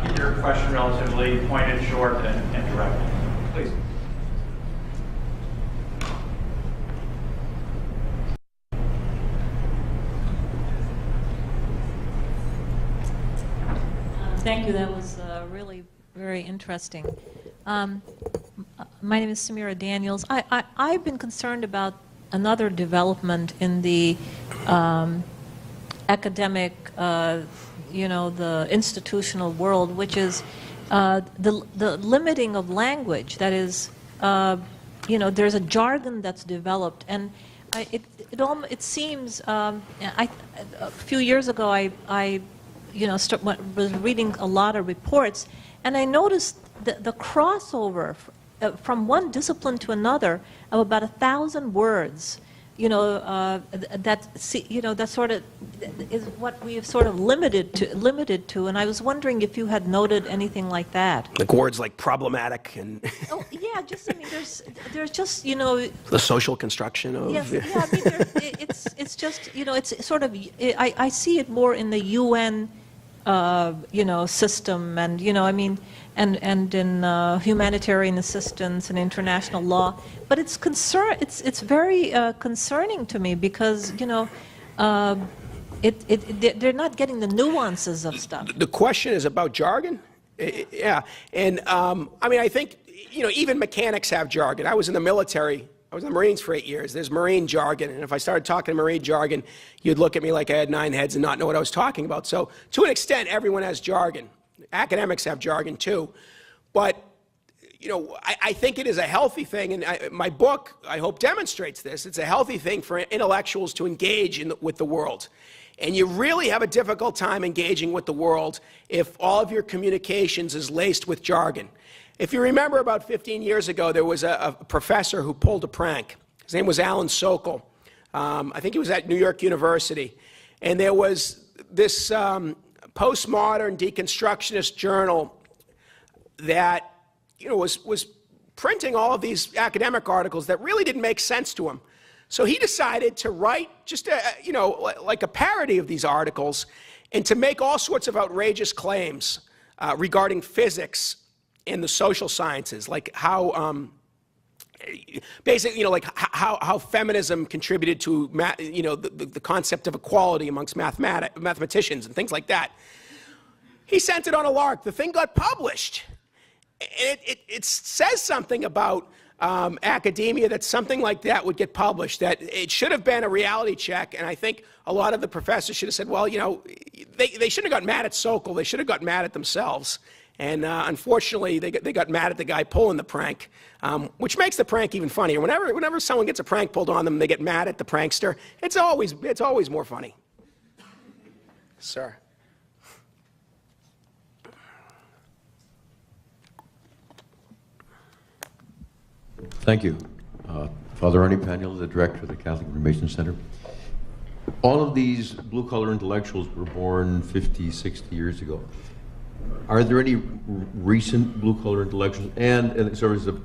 B: keep your question relatively pointed, short, and direct. Please.
D: Thank you. That was really very interesting. My name is Samira Daniels. I've been concerned about another development in the academic, the institutional world, which is the limiting of language. That is, there's a jargon that's developed, and it seems a few years ago I was reading a lot of reports, and I noticed the crossover from one discipline to another of about 1,000 words. That sort of is what we have sort of limited to. And I was wondering if you had noted anything like that.
C: Like words like problematic and
D: Oh yeah, just there's just
C: the social construction of
D: yes, yeah. I mean, it's just it's sort of I see it more in the UN. System, and and in humanitarian assistance and international law. But it's very concerning to me because they're not getting the nuances of stuff.
C: The question is about jargon. Yeah, and I think even mechanics have jargon. I was in the military. I was in the Marines for 8 years. There's Marine jargon, and if I started talking Marine jargon, you'd look at me like I had 9 heads and not know what I was talking about. So to an extent, everyone has jargon. Academics have jargon too. But, I think it is a healthy thing, and my book, I hope, demonstrates this. It's a healthy thing for intellectuals to engage with the world. And you really have a difficult time engaging with the world if all of your communications is laced with jargon. If you remember, about 15 years ago, there was a professor who pulled a prank. His name was Alan Sokol. I think he was at New York University. And there was this postmodern deconstructionist journal that was printing all of these academic articles that really didn't make sense to him. So he decided to write just like a parody of these articles and to make all sorts of outrageous claims regarding physics in the social sciences, like how, basically, like how feminism contributed to, the concept of equality amongst mathematicians and things like that. He sent it on a lark. The thing got published. It says something about academia that something like that would get published, that it should have been a reality check, and I think a lot of the professors should have said, well, they shouldn't have got mad at Sokol. They should have got mad at themselves. And unfortunately, they got mad at the guy pulling the prank, which makes the prank even funnier. Whenever someone gets a prank pulled on them, they get mad at the prankster. It's always more funny. Sir.
E: Thank you. Father Arnie Paniel, the director of the Catholic Information Center. All of these blue-collar intellectuals were born 50, 60 years ago. Are there any recent blue-collar intellectuals? And sort of as a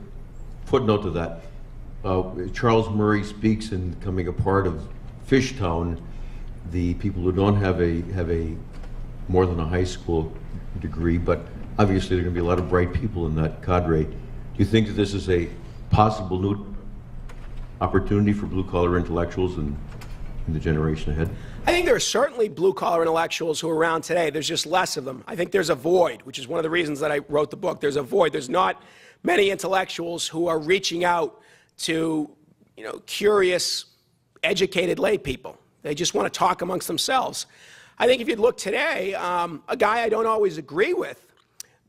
E: footnote to that, Charles Murray speaks in Coming Apart of Fishtown, the people who don't have a more than a high school degree, but obviously there are going to be a lot of bright people in that cadre. Do you think that this is a possible new opportunity for blue-collar intellectuals in the generation ahead?
C: I think there are certainly blue-collar intellectuals who are around today. There's just less of them. I think there's a void, which is one of the reasons that I wrote the book. There's a void. There's not many intellectuals who are reaching out to, curious, educated lay people. They just want to talk amongst themselves. I think if you'd look today, a guy I don't always agree with,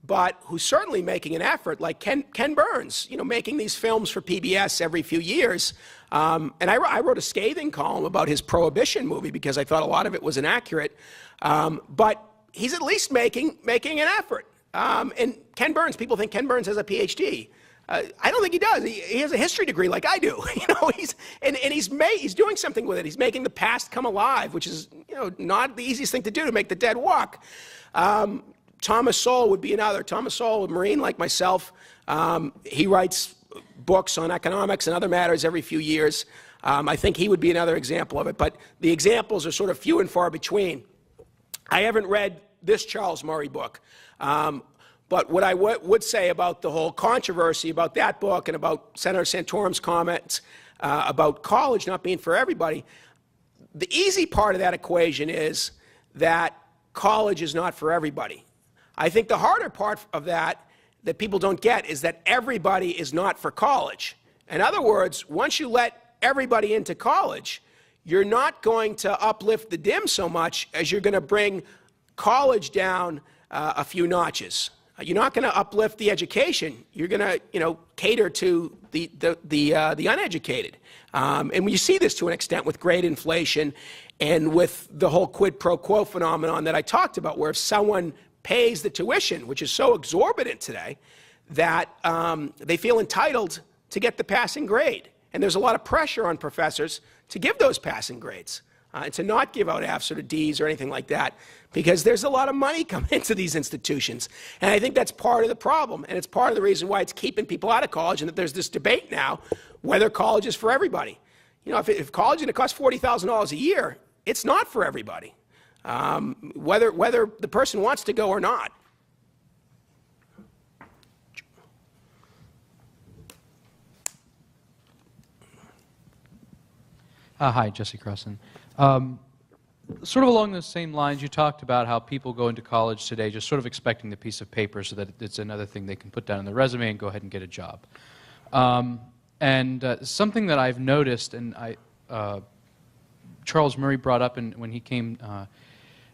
C: but who's certainly making an effort, like Ken Burns, making these films for PBS every few years. And I wrote a scathing column about his Prohibition movie because I thought a lot of it was inaccurate. But he's at least making an effort. And Ken Burns, people think Ken Burns has a PhD. I don't think he does. He has a history degree like I do. He's doing something with it. He's making the past come alive, which is not the easiest thing to do, to make the dead walk. Thomas Sowell would be another. Thomas Sowell, a Marine like myself, he writes books on economics and other matters every few years. I think he would be another example of it. But the examples are sort of few and far between. I haven't read this Charles Murray book. But what I would say about the whole controversy about that book and about Senator Santorum's comments about college not being for everybody, the easy part of that equation is that college is not for everybody. I think the harder part of that people don't get is that everybody is not for college. In other words, once you let everybody into college, you're not going to uplift the dim so much as you're going to bring college down a few notches. You're not going to uplift the education. You're going to, cater to the uneducated. And you see this to an extent with great inflation and with the whole quid pro quo phenomenon that I talked about, where if someone pays the tuition, which is so exorbitant today, that they feel entitled to get the passing grade. And there's a lot of pressure on professors to give those passing grades and to not give out Fs or Ds or anything like that, because there's a lot of money coming into these institutions. And I think that's part of the problem, and it's part of the reason why it's keeping people out of college, and that there's this debate now whether college is for everybody. If college is going to cost $40,000 a year, it's not for everybody, whether the person wants to go or not.
F: Hi, Jesse Cresson. Sort of along the same lines, you talked about how people go into college today just sort of expecting the piece of paper so that it's another thing they can put down on their resume and go ahead and get a job. Something that I've noticed, and Charles Murray brought up when he came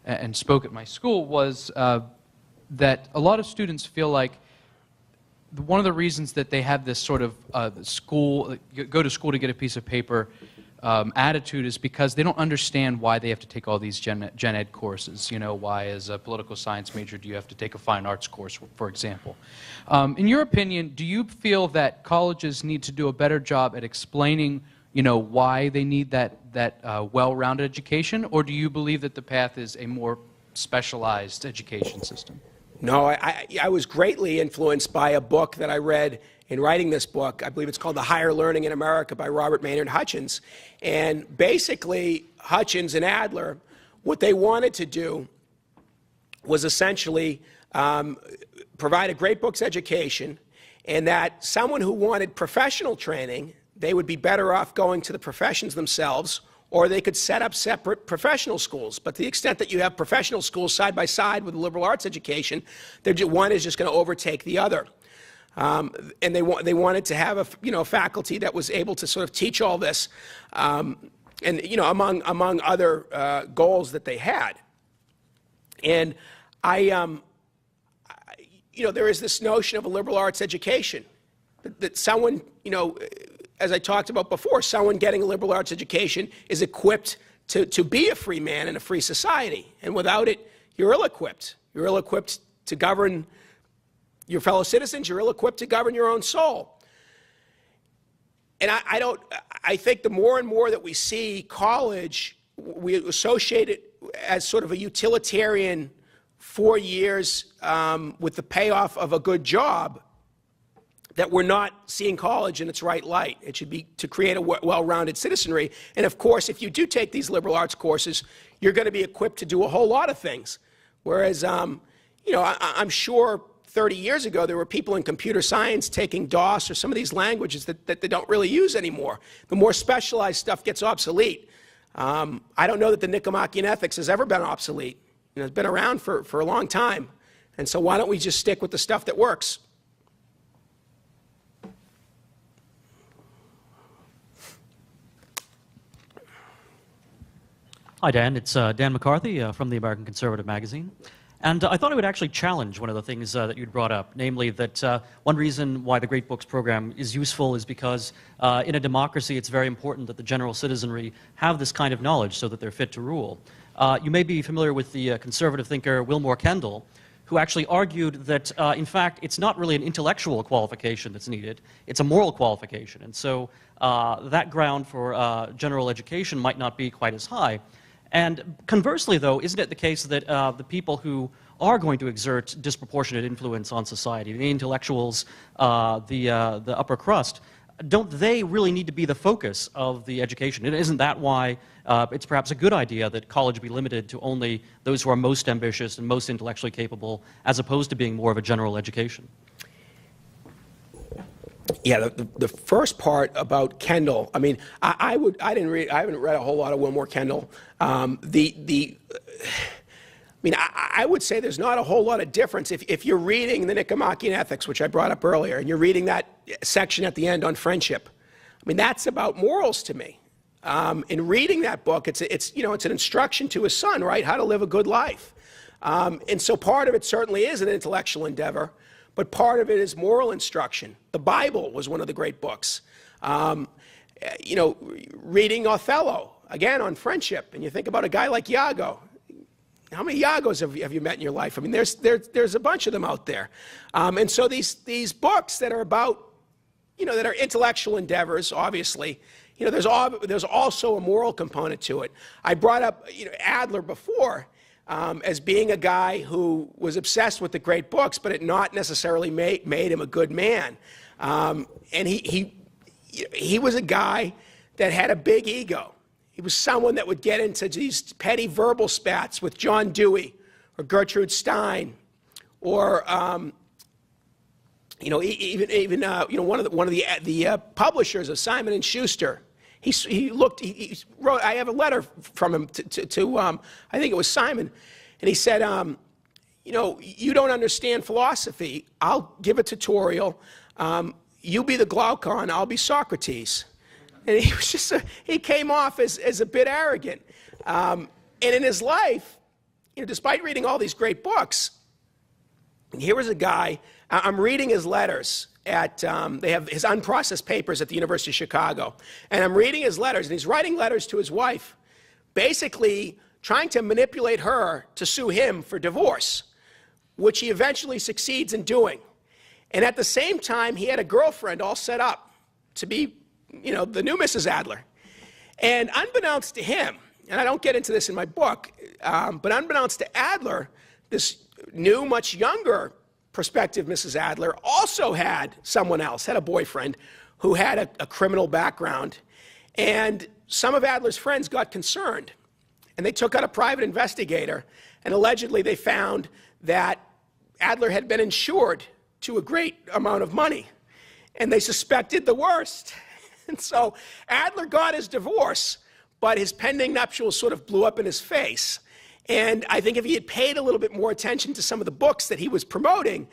F: and spoke at my school, was that a lot of students feel like one of the reasons that they have this sort of go to school to get a piece of paper attitude is because they don't understand why they have to take all these gen ed courses. Why as a political science major do you have to take a fine arts course, for example? In your opinion, do you feel that colleges need to do a better job at explaining, why they need that well-rounded education, or do you believe that the path is a more specialized education system?
C: No, I was greatly influenced by a book that I read in writing this book. I believe it's called The Higher Learning in America by Robert Maynard Hutchins. And basically, Hutchins and Adler, what they wanted to do was essentially provide a great books education, and that someone who wanted professional training, they would be better off going to the professions themselves, or they could set up separate professional schools. But to the extent that you have professional schools side by side with liberal arts education, one is just going to overtake the other. And they wanted to have a faculty that was able to sort of teach all this, and among other goals that they had. And there is this notion of a liberal arts education that someone, as I talked about before, someone getting a liberal arts education is equipped to be a free man in a free society, and without it, you're ill-equipped. You're ill-equipped to govern your fellow citizens. You're ill-equipped to govern your own soul. I think the more and more that we see college, we associate it as sort of a utilitarian 4 years with the payoff of a good job, that we're not seeing college in its right light. It should be to create a well-rounded citizenry. And of course, if you do take these liberal arts courses, you're going to be equipped to do a whole lot of things. Whereas, you know, I'm sure 30 years ago there were people in computer science taking DOS or some of these languages that they don't really use anymore. The more specialized stuff gets obsolete. I don't know that the Nicomachean Ethics has ever been obsolete. You know, it's been around for a long time. And so why don't we just stick with the stuff that works?
G: Hi, Dan. It's Dan McCarthy from the American Conservative Magazine. And I thought I would actually challenge one of the things that you'd brought up, namely that one reason why the Great Books program is useful is because in a democracy it's very important that the general citizenry have this kind of knowledge so that they're fit to rule. You may be familiar with the conservative thinker Wilmore Kendall, who actually argued that, in fact, it's not really an intellectual qualification that's needed, it's a moral qualification. And so that ground for general education might not be quite as high. And conversely, though, isn't it the case that the people who are going to exert disproportionate influence on society, the intellectuals, the upper crust, don't they really need to be the focus of the education? And isn't that why it's perhaps a good idea that college be limited to only those who are most ambitious and most intellectually capable, as opposed to being more of a general education?
C: Yeah, the first part about Kendall, I mean, I haven't read a whole lot of Wilmore Kendall. I mean, I would say there's not a whole lot of difference if you're reading the Nicomachean Ethics, which I brought up earlier, and you're reading that section at the end on friendship. I mean, that's about morals to me. In reading that book, it's an instruction to his son, right, how to live a good life. And so part of it certainly is an intellectual endeavor, but part of it is moral instruction. The Bible was one of the great books. You know, reading Othello, again, on friendship, and you think about a guy like Iago. How many Iagos have you met in your life? I mean, there's a bunch of them out there. And so these books that are about, you know, that are intellectual endeavors, obviously, you know, there's also a moral component to it. I brought up, you know, Adler before as being a guy who was obsessed with the great books, but it not necessarily made him a good man. And he was a guy that had a big ego. He was someone that would get into these petty verbal spats with John Dewey or Gertrude Stein, or you know, even you know, one of the publishers of Simon and Schuster. He wrote. I have a letter from him to I think it was Simon, and he said, you know, you don't understand philosophy. I'll give a tutorial. You be the Glaucon. I'll be Socrates. And he was he came off as a bit arrogant. And in his life, you know, despite reading all these great books, here was a guy. I'm reading his letters at, they have his unprocessed papers at the University of Chicago. And I'm reading his letters, and he's writing letters to his wife, basically trying to manipulate her to sue him for divorce, which he eventually succeeds in doing. And at the same time, he had a girlfriend all set up to be, you know, the new Mrs. Adler. And unbeknownst to him, and I don't get into this in my book, but unbeknownst to Adler, this new, much younger prospective Mrs. Adler also had someone else, had a boyfriend who had a criminal background. And some of Adler's friends got concerned, and they took out a private investigator, and allegedly they found that Adler had been insured to a great amount of money, and they suspected the worst. And so Adler got his divorce, but his pending nuptials sort of blew up in his face. And I think if he had paid a little bit more attention to some of the books that he was promoting,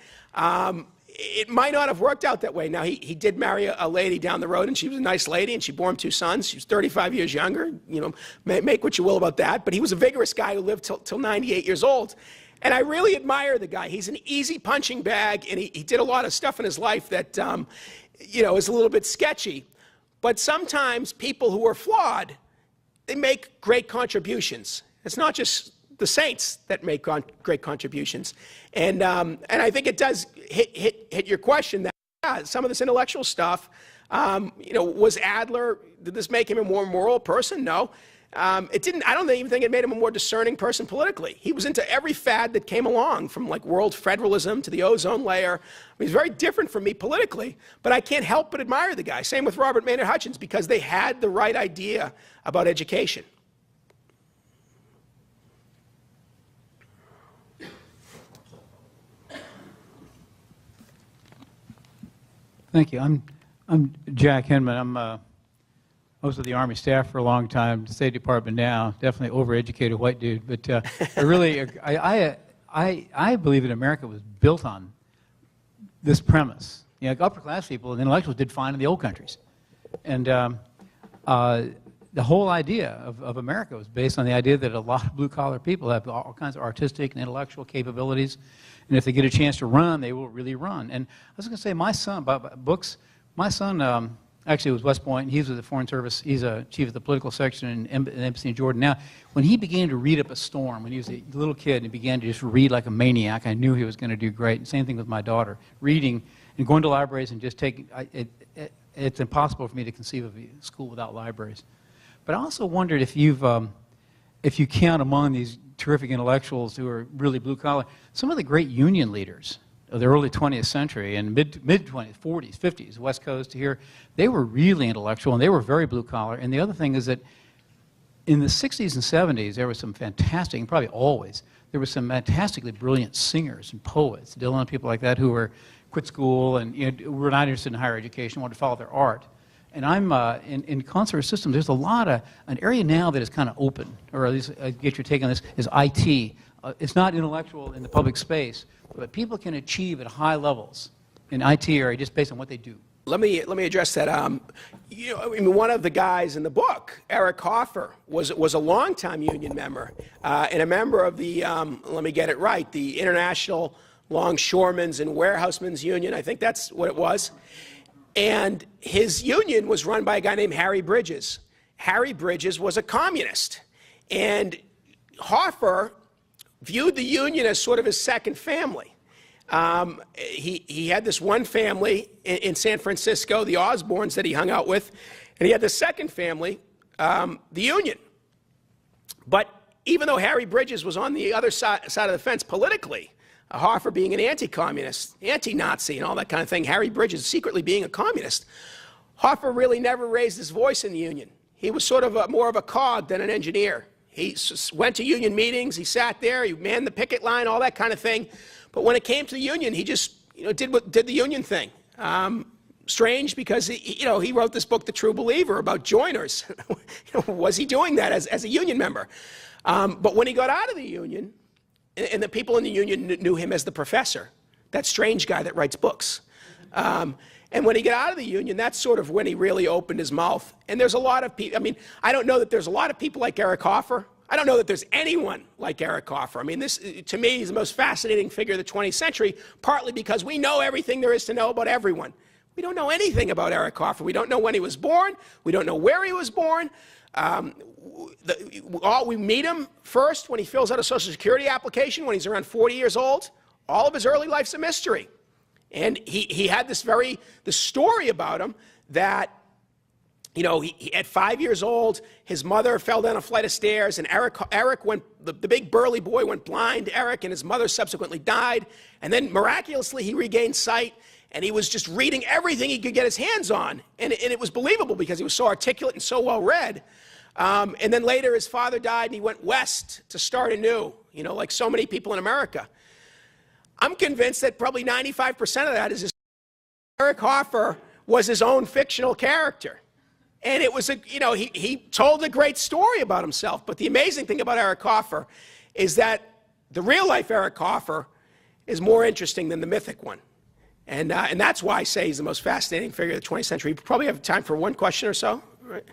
C: it might not have worked out that way. Now, he did marry a lady down the road, and she was a nice lady, and she bore him 2 sons. She was 35 years younger. You know, make what you will about that. But he was a vigorous guy who lived till 98 years old. And I really admire the guy. He's an easy punching bag, and he did a lot of stuff in his life that, you know, is a little bit sketchy. But sometimes people who are flawed, they make great contributions. It's not just the saints that make great contributions. And I think it does hit your question that, yeah, yeah, some of this intellectual stuff, was Adler, did this make him a more moral person? No. It didn't, I don't even think it made him a more discerning person politically. He was into every fad that came along, from like world federalism to the ozone layer. He's very different from me politically, but I can't help but admire the guy. Same with Robert Maynard Hutchins, because they had the right idea about education.
H: Thank you. I'm Jack Hinman. I was with the Army staff for a long time, the State Department now. Definitely overeducated white dude, but I believe that America was built on this premise. Upper class people and intellectuals did fine in the old countries, and the whole idea of America was based on the idea that a lot of blue collar people have all kinds of artistic and intellectual capabilities. And if they get a chance to run, they will really run. And I was going to say, my son, about books, my son actually was West Point, and he was with the Foreign Service. He's a chief of the political section in Embassy in Jordan. Now, when he began to read up a storm, when he was a little kid, and he began to just read like a maniac, I knew he was going to do great. And same thing with my daughter. Reading and going to libraries and just taking, it's impossible for me to conceive of a school without libraries. But I also wondered if you count among these terrific intellectuals who are really blue-collar, some of the great union leaders of the early 20th century and mid-20s, 40s, 50s, West Coast to here, they were really intellectual and they were very blue-collar. And the other thing is that in the 60s and 70s, there was some fantastic, and probably always, there were some fantastically brilliant singers and poets, Dylan and people like that, who were quit school and were not interested in higher education, wanted to follow their art. And I'm in consular systems. There's a lot of an area now that is kind of open, or at least I get your take on this. Is IT? It's not intellectual in the public space, but people can achieve at high levels in IT area just based on what they do.
C: Let me address that. One of the guys in the book, Eric Hoffer, was a longtime union member and a member of the let me get it right, the International Longshoremen's and Warehousemen's Union. I think that's what it was. And his union was run by a guy named Harry Bridges. Harry Bridges was a communist. And Hoffer viewed the union as sort of his second family. He had this one family in San Francisco, the Osbornes, that he hung out with. And he had the second family, the union. But even though Harry Bridges was on the other side of the fence politically, Hoffer being an anti-communist, anti-Nazi, and all that kind of thing, Harry Bridges secretly being a communist, Hoffer really never raised his voice in the union. He was sort of more of a cog than an engineer. He went to union meetings, he sat there, he manned the picket line, all that kind of thing. But when it came to the union, he just did the union thing. Strange, because he wrote this book, The True Believer, about joiners. Was he doing that as a union member? But when he got out of the union, and the people in the union knew him as the professor, that strange guy that writes books. And when he got out of the union, that's sort of when he really opened his mouth. And there's a lot of people, I don't know that there's a lot of people like Eric Hoffer. I don't know that there's anyone like Eric Hoffer. This, to me, is the most fascinating figure of the 20th century, partly because we know everything there is to know about everyone. We don't know anything about Eric Hoffer. We don't know when he was born. We don't know where he was born. We meet him first when he fills out a Social Security application when he's around 40 years old. All of his early life's a mystery. And he had this story about him that, he at 5 years old, his mother fell down a flight of stairs, and Eric went, the big burly boy went blind, Eric, and his mother subsequently died. And then miraculously he regained sight, and he was just reading everything he could get his hands on. And it was believable because he was so articulate and so well read. And then later his father died and he went west to start anew, like so many people in America. I'm convinced that probably 95% of that is Eric Hoffer was his own fictional character. And it was he told a great story about himself. But the amazing thing about Eric Hoffer is that the real life Eric Hoffer is more interesting than the mythic one. And that's why I say he's the most fascinating figure of the 20th century. We probably have time for one question or so. Right.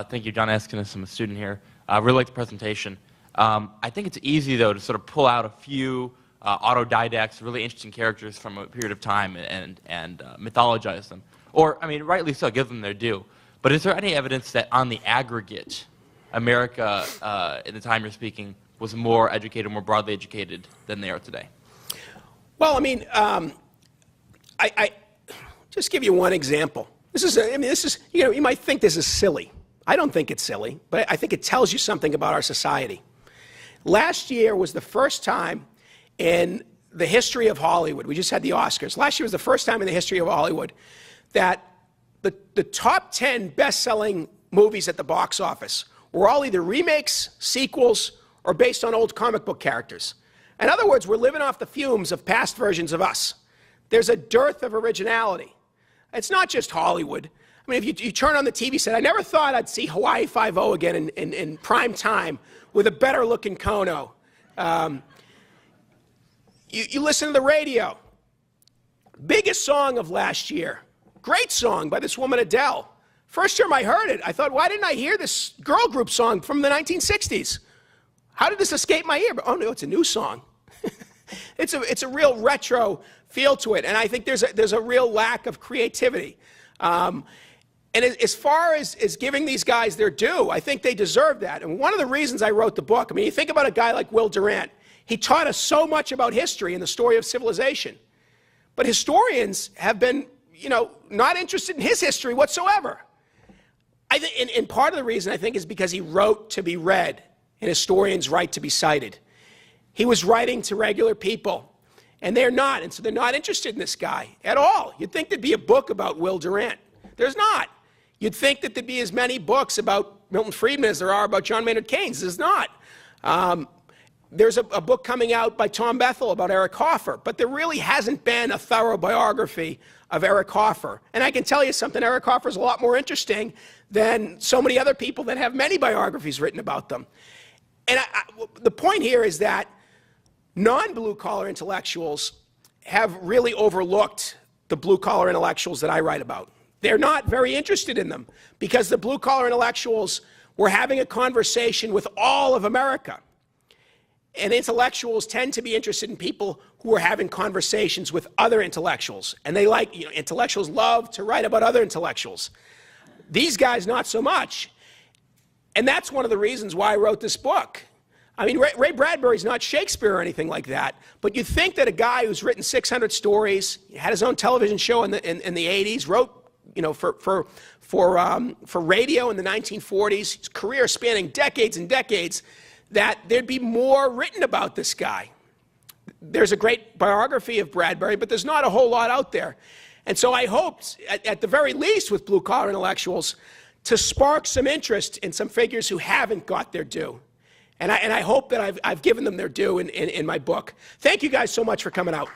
I: Thank you, John Eskenis. I'm a student here. I really like the presentation. I think it's easy, though, to sort of pull out a few autodidacts, really interesting characters from a period of time and mythologize them. Or, rightly so, give them their due. But is there any evidence that on the aggregate, America, in the time you're speaking, was more educated, more broadly educated than they are today?
C: Well, I mean, I just give you one example. This is, you might think this is silly. I don't think it's silly, but I think it tells you something about our society. Last year was the first time in the history of Hollywood, we just had the Oscars, last year was the first time in the history of Hollywood that the top 10 best-selling movies at the box office were all either remakes, sequels, or based on old comic book characters. In other words, we're living off the fumes of past versions of us. There's a dearth of originality. It's not just Hollywood. I mean, if you turn on the TV set, I never thought I'd see Hawaii Five-0 again in prime time with a better-looking Kono. You listen to the radio. Biggest song of last year. Great song by this woman Adele. First time I heard it, I thought, why didn't I hear this girl group song from the 1960s? How did this escape my ear? But, oh, no, it's a new song. It's a real retro feel to it, and I think there's a real lack of creativity. And as far as giving these guys their due, I think they deserve that. And one of the reasons I wrote the book, I mean, you think about a guy like Will Durant. He taught us so much about history and the story of civilization. But historians have been, not interested in his history whatsoever. And part of the reason, I think, is because he wrote to be read, and historians write to be cited. He was writing to regular people, and they're not, and so they're not interested in this guy at all. You'd think there'd be a book about Will Durant. There's not. You'd think that there'd be as many books about Milton Friedman as there are about John Maynard Keynes. There's not. There's a book coming out by Tom Bethel about Eric Hoffer, but there really hasn't been a thorough biography of Eric Hoffer. And I can tell you something, Eric Hoffer is a lot more interesting than so many other people that have many biographies written about them. And the point here is that non-blue-collar intellectuals have really overlooked the blue-collar intellectuals that I write about. They're not very interested in them because the blue-collar intellectuals were having a conversation with all of America. And intellectuals tend to be interested in people who are having conversations with other intellectuals. And they like, intellectuals love to write about other intellectuals. These guys, not so much. And that's one of the reasons why I wrote this book. I mean, Ray Bradbury's not Shakespeare or anything like that, but you'd think that a guy who's written 600 stories, had his own television show in the 80s, wrote, for radio in the 1940s, his career spanning decades and decades, that there'd be more written about this guy. There's a great biography of Bradbury, but there's not a whole lot out there. And so I hoped, at the very least with blue-collar intellectuals, to spark some interest in some figures who haven't got their due. And I hope that I've given them their due in my book. Thank you guys so much for coming out.